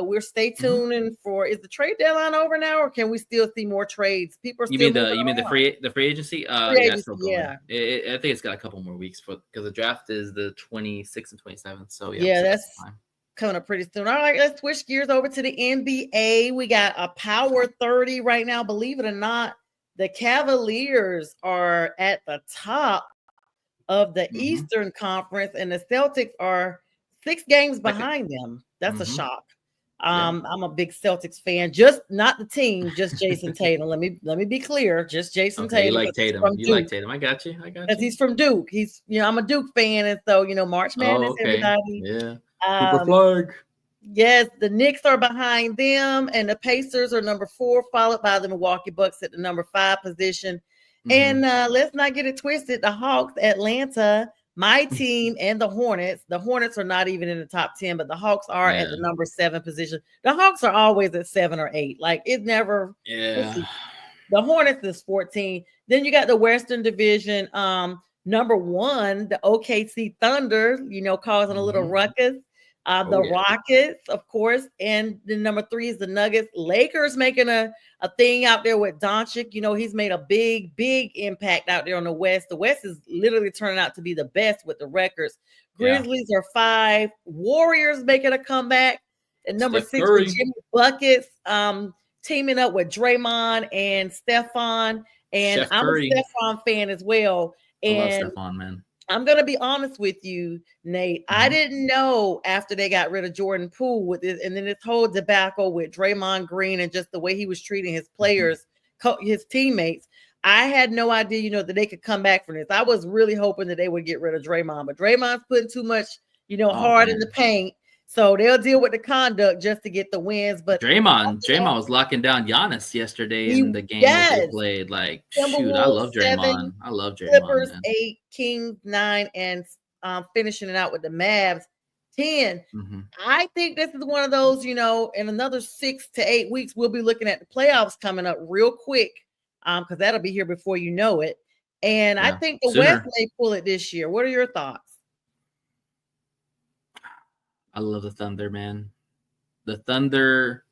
Speaker 3: We're stay tuned for, is the trade deadline over now, or can we still see more trades? People are
Speaker 4: you mean the free agency? I think it's got a couple more weeks because the draft is the 26th and 27th. So
Speaker 3: that's coming up pretty soon. All right, let's switch gears over to the NBA. We got a power 30 right now. Believe it or not, the Cavaliers are at the top of the Eastern Conference, and the Celtics are 6 games behind them. That's a shock. I'm a big Celtics fan, just not the team, just Jason Tatum. Let me be clear, just Jason Tatum.
Speaker 4: You like Tatum. Like Tatum. I got you.
Speaker 3: Because he's from Duke. He's, I'm a Duke fan, and so March Madness, everybody.
Speaker 4: Yeah. Super flag.
Speaker 3: Yes, the Knicks are behind them, and the Pacers are number 4, followed by the Milwaukee Bucks at the number 5 position. And let's not get it twisted. The Hawks, Atlanta, my team, and the Hornets. The Hornets are not even in the top 10, but the Hawks are at the number 7 position. The Hawks are always at 7 or 8. Like it never.
Speaker 4: Yeah.
Speaker 3: The Hornets is 14. Then you got the Western Division. Number 1, the OKC Thunder, causing a little ruckus. Rockets, of course, and the number 3 is the Nuggets. Lakers making a thing out there with Doncic. He's made a big impact out there on the West. The West is literally turning out to be the best with the records. Grizzlies are 5. Warriors making a comeback. And number 6 is Jimmy Buckets, teaming up with Draymond and Stephon. And
Speaker 4: Chef
Speaker 3: I'm
Speaker 4: Curry.
Speaker 3: a Stephon fan as well. And
Speaker 4: I love Stephon, man.
Speaker 3: I'm going to be honest with you, Nate. I didn't know after they got rid of Jordan Poole with this, and then this whole debacle with Draymond Green and just the way he was treating his players, his teammates. I had no idea, that they could come back from this. I was really hoping that they would get rid of Draymond, but Draymond's putting too much, hard in the paint. So they'll deal with the conduct just to get the wins. But
Speaker 4: Draymond was locking down Giannis yesterday in the game that they played. Like, shoot, I love Draymond. I love Draymond.
Speaker 3: Clippers,
Speaker 4: man.
Speaker 3: 8, Kings 9, and finishing it out with the Mavs 10. I think this is one of those, in another 6 to 8 weeks, we'll be looking at the playoffs coming up real quick because that'll be here before you know it. And I think the West may pull it this year. What are your thoughts?
Speaker 4: I love the Thunder, man. The Thunder,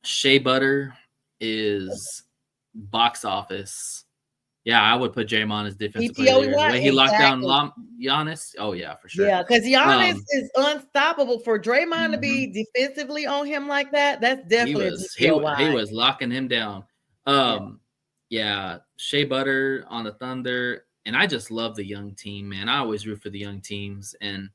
Speaker 4: Shea Butter is box office. Yeah, I would put Draymond as defensive player. The way he locked down Giannis. Oh, yeah, for sure.
Speaker 3: Yeah, because Giannis is unstoppable. For Draymond to be defensively on him like that, that's definitely
Speaker 4: he was locking him down. Yeah, Shea Butter on the Thunder. And I just love the young team, man. I always root for the young teams. And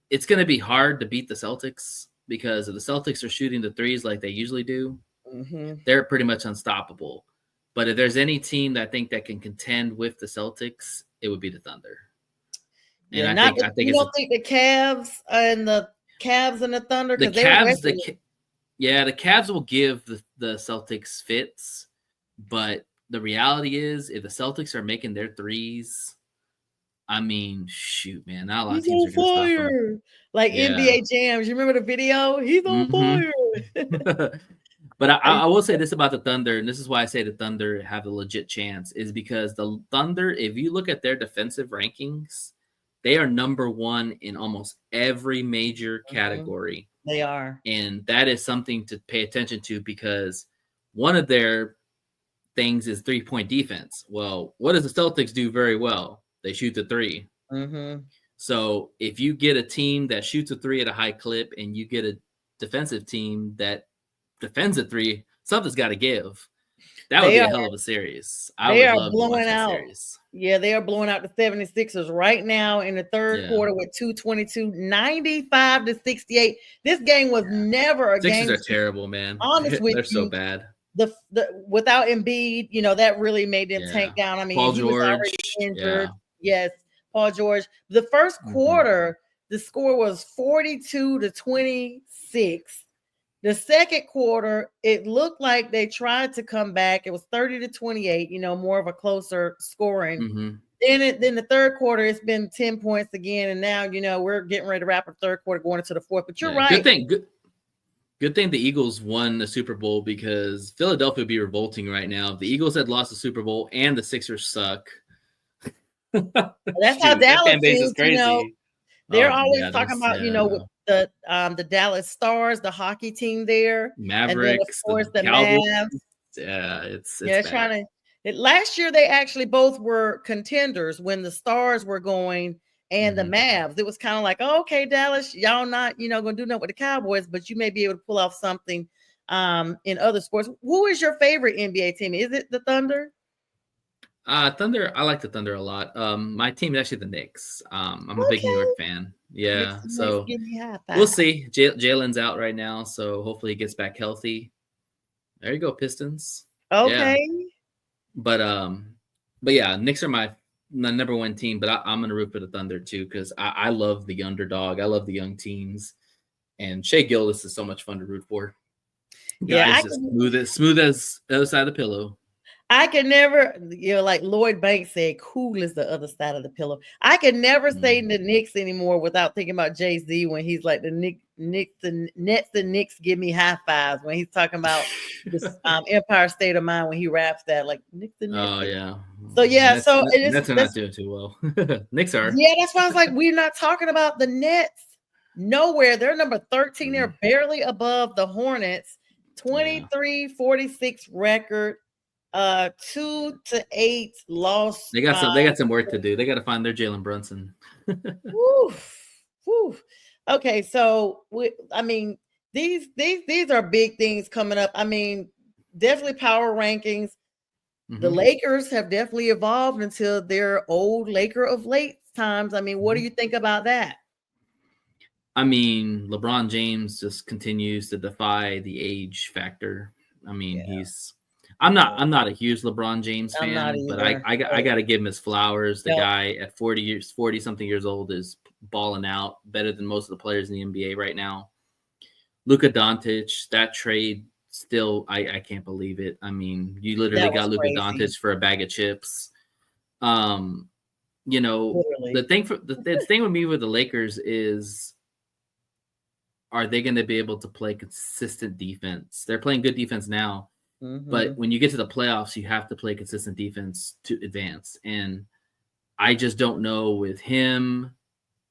Speaker 4: it's going to be hard to beat the Celtics because if the Celtics are shooting the threes like they usually do, they're pretty much unstoppable. But if there's any team that I think that can contend with the Celtics, it would be the Thunder. And I think
Speaker 3: you don't think the Cavs and the Thunder?
Speaker 4: The Cavs will give the Celtics fits, but the reality is if the Celtics are making their threes, I mean, shoot, man, not a lot of teams are going to stop him.
Speaker 3: Like NBA Jams. You remember the video? He's on fire.
Speaker 4: But I will say this about the Thunder, and this is why I say the Thunder have a legit chance, is because the Thunder, if you look at their defensive rankings, they are number 1 in almost every major category.
Speaker 3: They are.
Speaker 4: And that is something to pay attention to because one of their things is 3-point defense. Well, what does the Celtics do very well? They shoot the 3. So if you get a team that shoots a 3 at a high clip and you get a defensive team that defends a 3, something's got to give. That would be a hell of a series.
Speaker 3: They are blowing out. Yeah, they are blowing out the 76ers right now in the third quarter with 2:22, 95-68. This game was never a game.
Speaker 4: Sixers are terrible, man.
Speaker 3: Honest with
Speaker 4: They're so bad.
Speaker 3: The without Embiid, that really made them tank down. I mean,
Speaker 4: Paul
Speaker 3: he
Speaker 4: George
Speaker 3: was already injured. Yes, Paul George. The first quarter, the score was 42-26. The second quarter, it looked like they tried to come back. It was 30-28, more of a closer scoring. Then the third quarter, it's been 10 points again. And now, we're getting ready to wrap up the third quarter going into the fourth. But you're right.
Speaker 4: Good thing the Eagles won the Super Bowl because Philadelphia would be revolting right now. If the Eagles had lost the Super Bowl and the Sixers suck.
Speaker 3: That's how Dallas fan base is crazy. They're always talking about, with the Dallas Stars, the hockey team there,
Speaker 4: Mavericks,
Speaker 3: and then of course the Mavs.
Speaker 4: Yeah, it's
Speaker 3: trying to. Last year they actually both were contenders when the Stars were going and the Mavs. It was kind of like, oh, okay, Dallas, y'all not gonna do nothing with the Cowboys, but you may be able to pull off something in other sports. Who is your favorite NBA team? Is it the Thunder?
Speaker 4: Thunder. I like the Thunder a lot. My team is actually the Knicks. I'm a big New York fan. Yeah, so we'll see. Jalen's out right now, so hopefully he gets back healthy. There you go, Pistons.
Speaker 3: Okay.
Speaker 4: Yeah. But yeah, Knicks are my my number one team, but I'm going to root for the Thunder too because I love the underdog. I love the young teams, and Shea Gilgeous is so much fun to root for.
Speaker 3: Yeah,
Speaker 4: Guys, smooth as the other side of the pillow.
Speaker 3: I can never, like Lloyd Banks said, cool is the other side of the pillow. I can never say the Knicks anymore without thinking about Jay-Z when he's like the Knicks give me high fives when he's talking about this Empire State of Mind when he raps that like Knicks and Nets.
Speaker 4: Oh yeah.
Speaker 3: So yeah,
Speaker 4: Nets are not doing too well. Knicks are.
Speaker 3: Yeah, that's why I was like, we're not talking about the Nets. Nowhere. They're number 13. They're barely above the Hornets. 23-46 record. 2-8 loss.
Speaker 4: They got some work to do. They got to find their Jalen Brunson.
Speaker 3: Woo. Okay, so these are big things coming up. I mean, definitely power rankings. The Lakers have definitely evolved until their old Laker of late times. I mean, what do you think about that?
Speaker 4: I mean, LeBron James just continues to defy the age factor. I mean, I'm not a huge LeBron James fan, but I got to give him his flowers. The guy at 40 something years old is balling out better than most of the players in the NBA right now. Luka Doncic, that trade still, I can't believe it. I mean, you literally got Luka Doncic for a bag of chips. The thing with me with the Lakers is, are they going to be able to play consistent defense? They're playing good defense now. But when you get to the playoffs, you have to play consistent defense to advance. And I just don't know with him,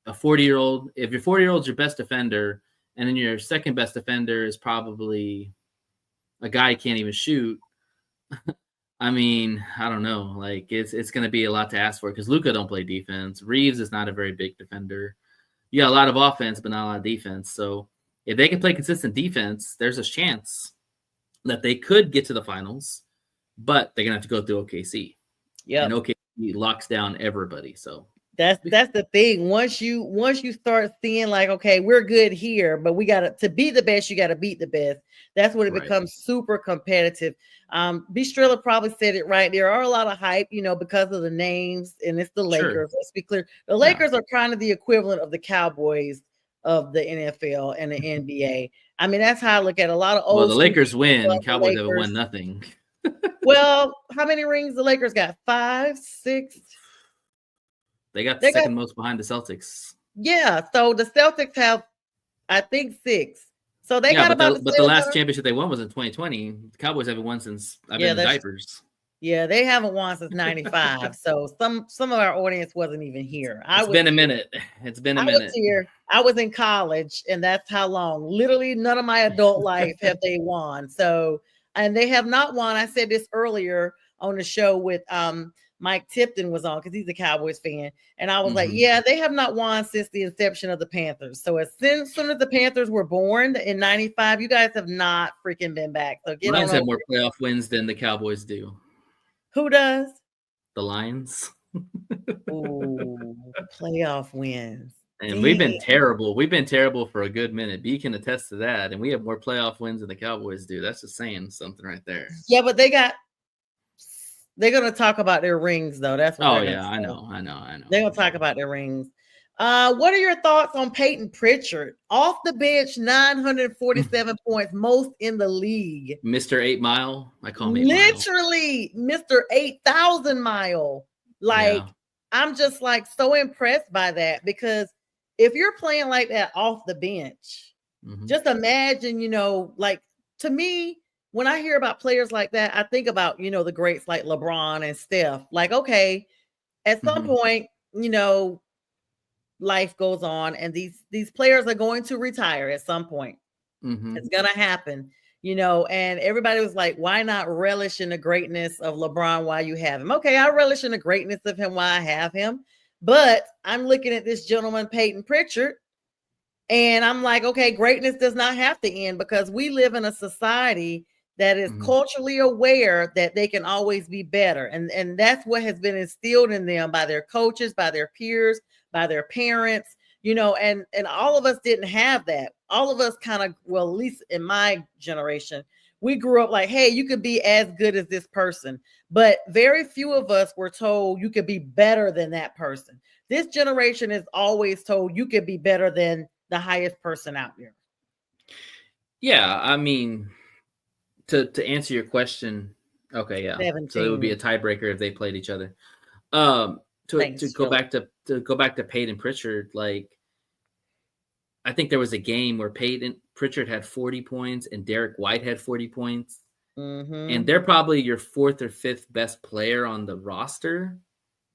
Speaker 4: a 40-year-old, if your 40-year-old's your best defender, and then your second best defender is probably a guy who can't even shoot. I mean, I don't know. Like it's going to be a lot to ask for because Luka don't play defense. Reeves is not a very big defender. You got a lot of offense, but not a lot of defense. So if they can play consistent defense, there's a chance that they could get to the finals, but they're gonna have to go through OKC. Yeah, and OKC locks down everybody. So
Speaker 3: that's the thing. Once you start seeing like, okay, we're good here, but we got to be the best. You got to beat the best. That's when it becomes super competitive. B. Strilla probably said it right. There are a lot of hype, because of the names, and it's the Lakers. Sure. Let's be clear. The Lakers are kind of the equivalent of the Cowboys of the NFL and the NBA. I mean, that's how I look at a lot of old.
Speaker 4: Well, the Lakers win. Cowboys haven't won nothing.
Speaker 3: Well, how many rings the Lakers got? 5, 6.
Speaker 4: They got the second most behind the Celtics.
Speaker 3: Yeah, so the Celtics have, I think, 6. So they got about.
Speaker 4: But the last championship they won was in 2020. The Cowboys haven't won since I've been in diapers.
Speaker 3: Yeah, they haven't won since '95. So some of our audience wasn't even here.
Speaker 4: It's been a minute. I was
Speaker 3: here. I was in college, and that's how long. Literally, none of my adult life have they won. So, and they have not won. I said this earlier on the show with Mike Tipton was on because he's a Cowboys fan, and I was like, yeah, they have not won since the inception of the Panthers. So as soon as the Panthers were born in '95, you guys have not freaking been back. So get
Speaker 4: Lions have more playoff wins than the Cowboys do.
Speaker 3: Who does?
Speaker 4: The Lions.
Speaker 3: Ooh, playoff wins.
Speaker 4: And we've been terrible. We've been terrible for a good minute. B can attest to that. And we have more playoff wins than the Cowboys do. That's just saying something right there.
Speaker 3: Yeah, but they're going to talk about their rings, though. That's what
Speaker 4: I know.
Speaker 3: They're going to talk about their rings. What are your thoughts on Peyton Pritchard? Off the bench, 947 points, most in the league.
Speaker 4: Mr. 8 Mile. I call him 8
Speaker 3: Literally, Mr. 8,000 Mile. I'm just so impressed by that because if you're playing like that off the bench, just imagine, to me, when I hear about players like that, I think about, the greats like LeBron and Steph. Okay, at some point, life goes on and these players are going to retire at some point. It's going to happen, and everybody was like, why not relish in the greatness of LeBron while you have him? Okay, I relish in the greatness of him while I have him, but I'm looking at this gentleman, Peyton Pritchard, and I'm like, okay, greatness does not have to end because we live in a society that is culturally aware that they can always be better. And that's what has been instilled in them by their coaches, by their peers, by their parents, and all of us didn't have that. All of us at least in my generation, we grew up like, hey, you could be as good as this person. But very few of us were told you could be better than that person. This generation is always told you could be better than the highest person out there.
Speaker 4: Yeah, I mean, to answer your question, okay, yeah.
Speaker 3: 17.
Speaker 4: So it would be a tiebreaker if they played each other. To go back to Peyton Pritchard, like I think there was a game where Peyton Pritchard had 40 points and Derek White had 40 points. And they're probably your fourth or fifth best player on the roster.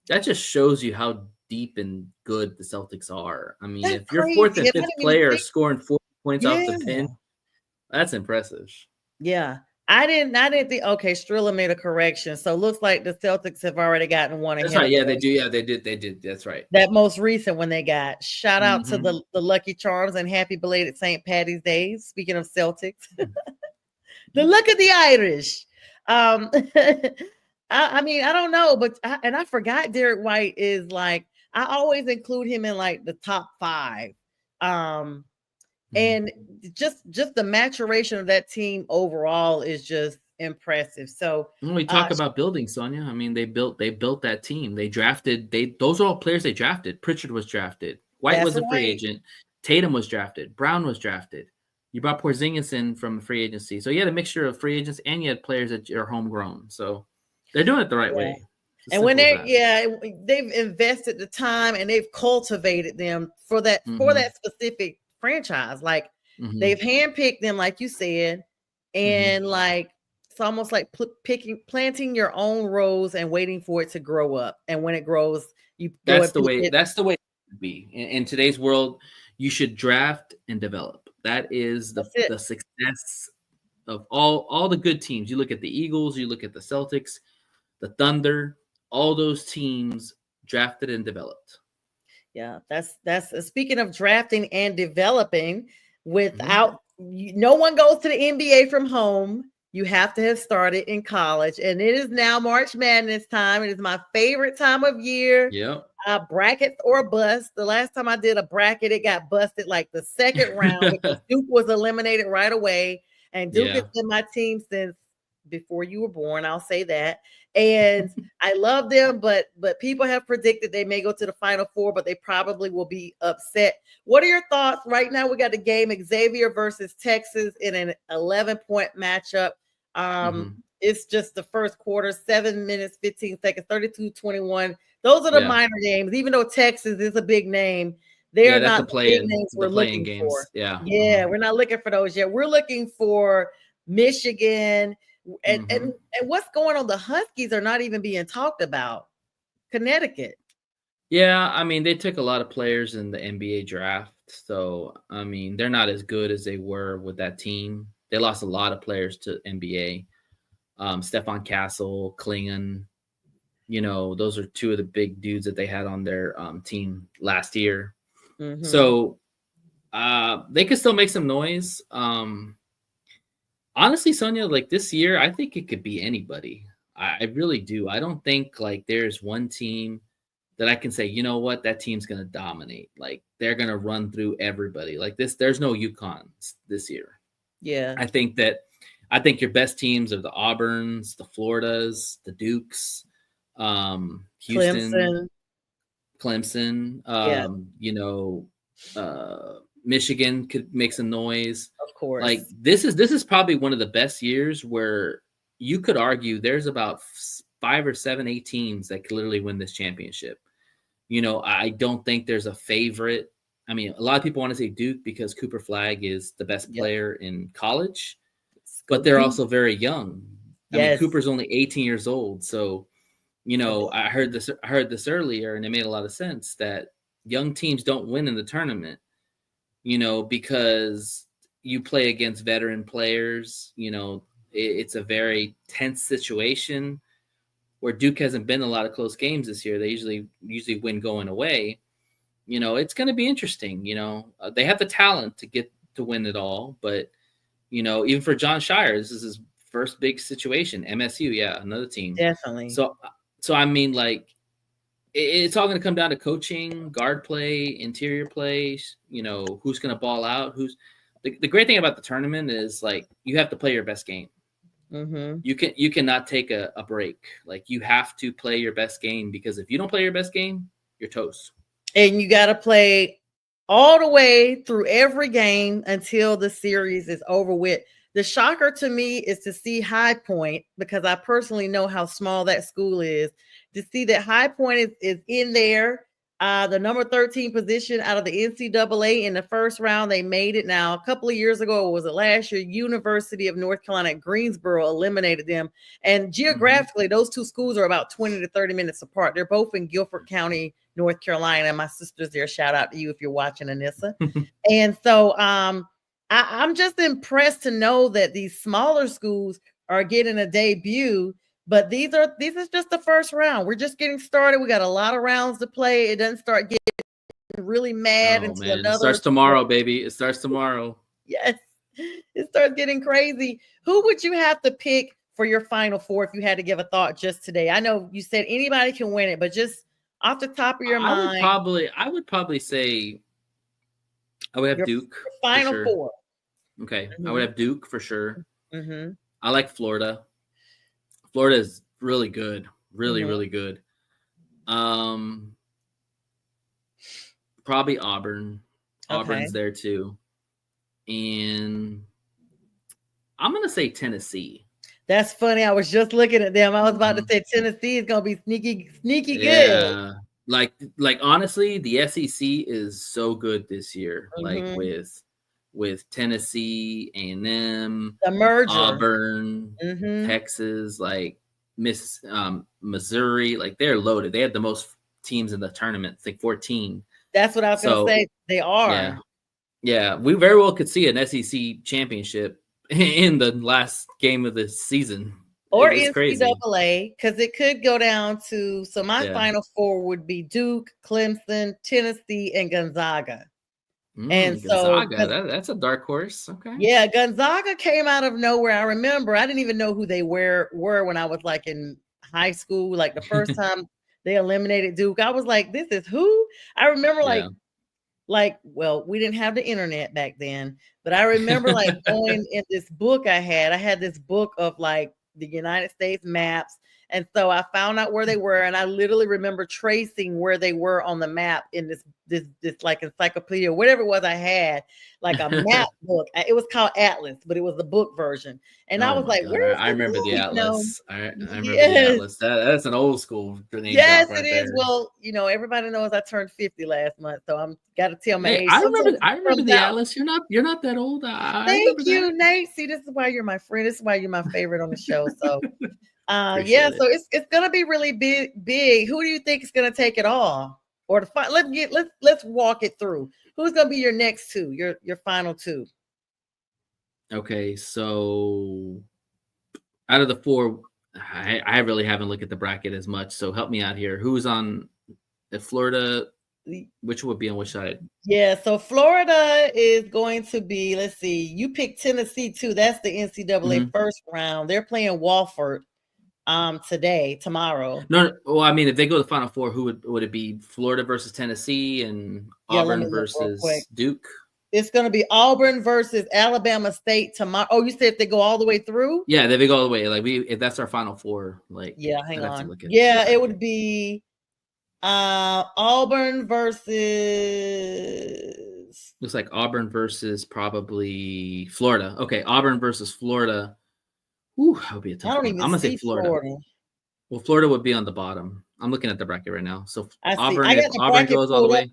Speaker 4: That just shows you how deep and good the Celtics are. I mean,
Speaker 3: That's
Speaker 4: if your
Speaker 3: crazy.
Speaker 4: fourth and
Speaker 3: I
Speaker 4: fifth
Speaker 3: didn't even
Speaker 4: player are
Speaker 3: think-
Speaker 4: scoring 40 points off the bench, that's impressive.
Speaker 3: Yeah. I didn't think, okay, Strilla made a correction. So it looks like the Celtics have already gotten one.
Speaker 4: That's
Speaker 3: ahead
Speaker 4: right.
Speaker 3: of
Speaker 4: Yeah,
Speaker 3: them.
Speaker 4: they do. Yeah, they did. That's right.
Speaker 3: That most recent one they got. Shout out to the Lucky Charms and happy belated St. Patty's Day. Speaking of Celtics. The look of the Irish. I mean, I don't know, but I forgot Derek White is like, I always include him in like the top 5. And just the maturation of that team overall is just impressive. So
Speaker 4: when we talk about building, Sonia, I mean, they built that team. Those are all players they drafted. Pritchard was drafted. White was a free agent. Tatum was drafted. Brown was drafted. You brought Porzingis in from free agency. So you had a mixture of free agents and you had players that are homegrown. So they're doing it the right way.
Speaker 3: And when they've invested the time and they've cultivated them for that specific franchise. Like they've handpicked them, like you said, and like it's almost like planting your own rose and waiting for it to grow up. And when it grows,
Speaker 4: that's the way it should be. In today's world, you should draft and develop. That is the success of all the good teams. You look at the Eagles, you look at the Celtics, the Thunder, all those teams drafted and developed.
Speaker 3: Yeah, that's speaking of drafting and developing. Without no one goes to the NBA from home. You have to have started in college, and it is now March Madness time. It is my favorite time of year.
Speaker 4: Yeah,
Speaker 3: brackets or bust. The last time I did a bracket, it got busted like the second round because Duke was eliminated right away, and Duke has been my team since before you were born. I'll say that. And I love them, but people have predicted they may go to the Final Four, but they probably will be upset. What are your thoughts? Right now, we got the game Xavier versus Texas in an 11-point matchup. It's just the first quarter, 7 minutes, 15 seconds, 32-21. Those are the minor games. Even though Texas is a big name, they are not the big names we're looking for.
Speaker 4: Yeah,
Speaker 3: we're not looking for those yet. We're looking for Michigan. And what's going on? The Huskies are not even being talked about. Connecticut.
Speaker 4: Yeah, I mean, they took a lot of players in the NBA draft. So, I mean, they're not as good as they were with that team. They lost a lot of players to NBA. Stephon Castle, Klingon, those are two of the big dudes that they had on their team last year. So they could still make some noise. Honestly, Sonia, like this year, I think it could be anybody. I really do. I don't think like there's one team that I can say, you know what, that team's going to dominate. Like they're going to run through everybody like this. There's no UConns this year.
Speaker 3: Yeah.
Speaker 4: I think your best teams are the Auburns, the Floridas, the Dukes, Houston, Clemson, Michigan could make some noise.
Speaker 3: Of course. Like
Speaker 4: this is probably one of the best years where you could argue there's about 5 or 7, 8 teams that could literally win this championship. I don't think there's a favorite. I mean, a lot of people want to say Duke because Cooper Flagg is the best player in college, but they're also very young. I mean, Cooper's only 18 years old. So, I heard this earlier and it made a lot of sense that young teams don't win in the tournament. Because you play against veteran players, it's a very tense situation where Duke hasn't been in a lot of close games this year. They usually win going away. It's going to be interesting. They have the talent to win it all, but even for John Shire, this is his first big situation. MSU, another team.
Speaker 3: Definitely.
Speaker 4: So I mean, like, it's all going to come down to coaching, guard play, interior play, who's going to ball out. The great thing about the tournament is like you have to play your best game.
Speaker 3: Mm-hmm.
Speaker 4: You cannot take a break. Like, you have to play your best game, because if you don't play your best game, you're toast.
Speaker 3: And you got to play all the way through every game until the series is over with. The shocker to me is to see High Point, because I personally know how small that school is, to see that High Point is in there. The number 13 position out of the NCAA in the first round. They made it. Now, a couple of years ago, was it last year, University of North Carolina at Greensboro eliminated them. And geographically, those two schools are about 20 to 30 minutes apart. They're both in Guilford County, North Carolina. My sister's there. Shout out to you if you're watching, Anissa. And so I'm just impressed to know that these smaller schools are getting a debut. But these is just the first round. We're just getting started. We got a lot of rounds to play. It doesn't start getting really mad until another.
Speaker 4: It starts tomorrow, baby. It starts tomorrow.
Speaker 3: Yes, it starts getting crazy. Who would you have to pick for your Final Four if you had to give a thought just today? I know you said anybody can win it, but just off the top of your mind,
Speaker 4: I would probably say I would have Duke.
Speaker 3: Final Four.
Speaker 4: Okay, I would have Duke for sure.
Speaker 3: Mm-hmm.
Speaker 4: I like Florida. Florida is really good, really good. Probably Auburn. Auburn's there too, and I'm gonna say Tennessee.
Speaker 3: That's funny. I was just looking at them. I was about to say Tennessee is gonna be sneaky good.
Speaker 4: Yeah, like honestly, the SEC is so good this year. Like with Tennessee, A&M,
Speaker 3: the merger,
Speaker 4: Auburn, Texas, like Missouri, like they're loaded. They had the most teams in the tournament, I think 14.
Speaker 3: That's what I was going to say. They are.
Speaker 4: Yeah, we very well could see an SEC championship in the last game of the season.
Speaker 3: Or NCAA, because it could go down to, so my Final Four would be Duke, Clemson, Tennessee, and Gonzaga. And
Speaker 4: Gonzaga, that's a dark horse. Okay.
Speaker 3: Yeah, Gonzaga came out of nowhere. I remember I didn't even know who they were when I was like in high school. Like the first time they eliminated Duke, I was like, "This is who?" I remember well, we didn't have the internet back then, but I remember like going in this book I had this book of like the United States maps. And so I found out where they were, and I literally remember tracing where they were on the map in this like encyclopedia, whatever it was I had, like a map book. It was called Atlas, but it was the book version. And I was like, "Where?"
Speaker 4: I remember the Atlas. I remember the Atlas. That's an old school name.
Speaker 3: Yes, it is. Well, everybody knows I turned 50 last month, so I'm got to tell my age.
Speaker 4: I remember the Atlas. You're not that old.
Speaker 3: Thank you, Nate. See, this is why you're my friend. This is why you're my favorite on the show. So. So it's gonna be really big. Who do you think is gonna take it all? Or let's walk it through. Who's gonna be your next two? Your final two?
Speaker 4: Okay, so out of the four, I really haven't looked at the bracket as much. So help me out here. Who's on the Florida? Which would be on which side?
Speaker 3: Yeah, so Florida is going to be. Let's see. You picked Tennessee too. That's the NCAA first round. They're playing Wofford. Tomorrow.
Speaker 4: No, well, I mean, if they go to the Final Four, who would it be? Florida versus Tennessee and Auburn versus Duke?
Speaker 3: It's going to be Auburn versus Alabama State tomorrow. Oh, you said if they go all the way through?
Speaker 4: Yeah, if they go all the way. Like if that's our Final Four, like
Speaker 3: hang on. It would be Auburn versus.
Speaker 4: Looks like Auburn versus probably Florida. Okay, Auburn versus Florida. Ooh, that would be a tough one. I'm gonna say Florida. Well, Florida would be on the bottom. I'm looking at the bracket right now. So Auburn goes all the way.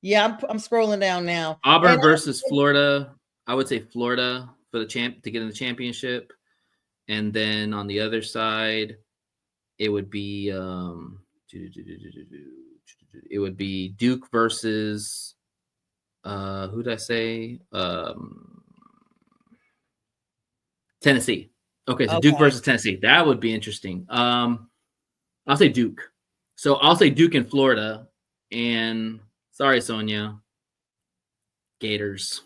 Speaker 3: Yeah, I'm scrolling down now.
Speaker 4: Auburn versus Florida. I would say Florida for the to get in the championship, and then on the other side, it would be Duke versus who did I say? Tennessee. Okay, so Duke versus Tennessee. That would be interesting. I'll say Duke. So I'll say Duke in Florida. And sorry, Sonia. Gators.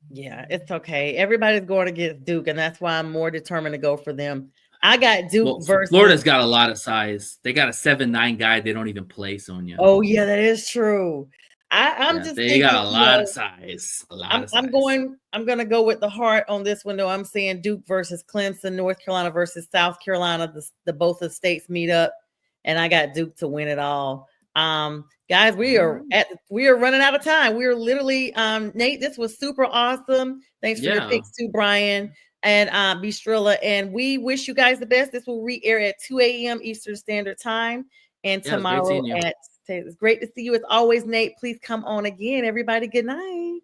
Speaker 3: Yeah, it's okay. Everybody's going against Duke, and that's why I'm more determined to go for them. I got Duke versus
Speaker 4: Florida's got a lot of size. They got a 7'9" guy. They don't even play, Sonia.
Speaker 3: Oh, yeah, that is true. I'm
Speaker 4: Yeah,
Speaker 3: just
Speaker 4: they
Speaker 3: thinking,
Speaker 4: got a lot of size. A lot of size.
Speaker 3: I'm gonna go with the heart on this one though. I'm saying Duke versus Clemson, North Carolina versus South Carolina. The both of the states meet up, and I got Duke to win it all. Guys, we are running out of time. We are literally Nate, this was super awesome. Thanks for your picks too, Brian and Bistrilla. And we wish you guys the best. This will re-air at 2 a.m. Eastern Standard Time. And tomorrow it's great to see you as always, Nate. Please come on again. Everybody, good night.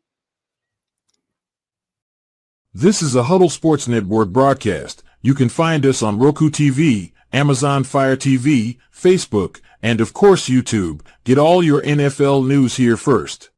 Speaker 5: This is a Huddle Sports Network broadcast. You can find us on Roku TV, Amazon Fire TV, Facebook, and of course YouTube. Get all your NFL news here first.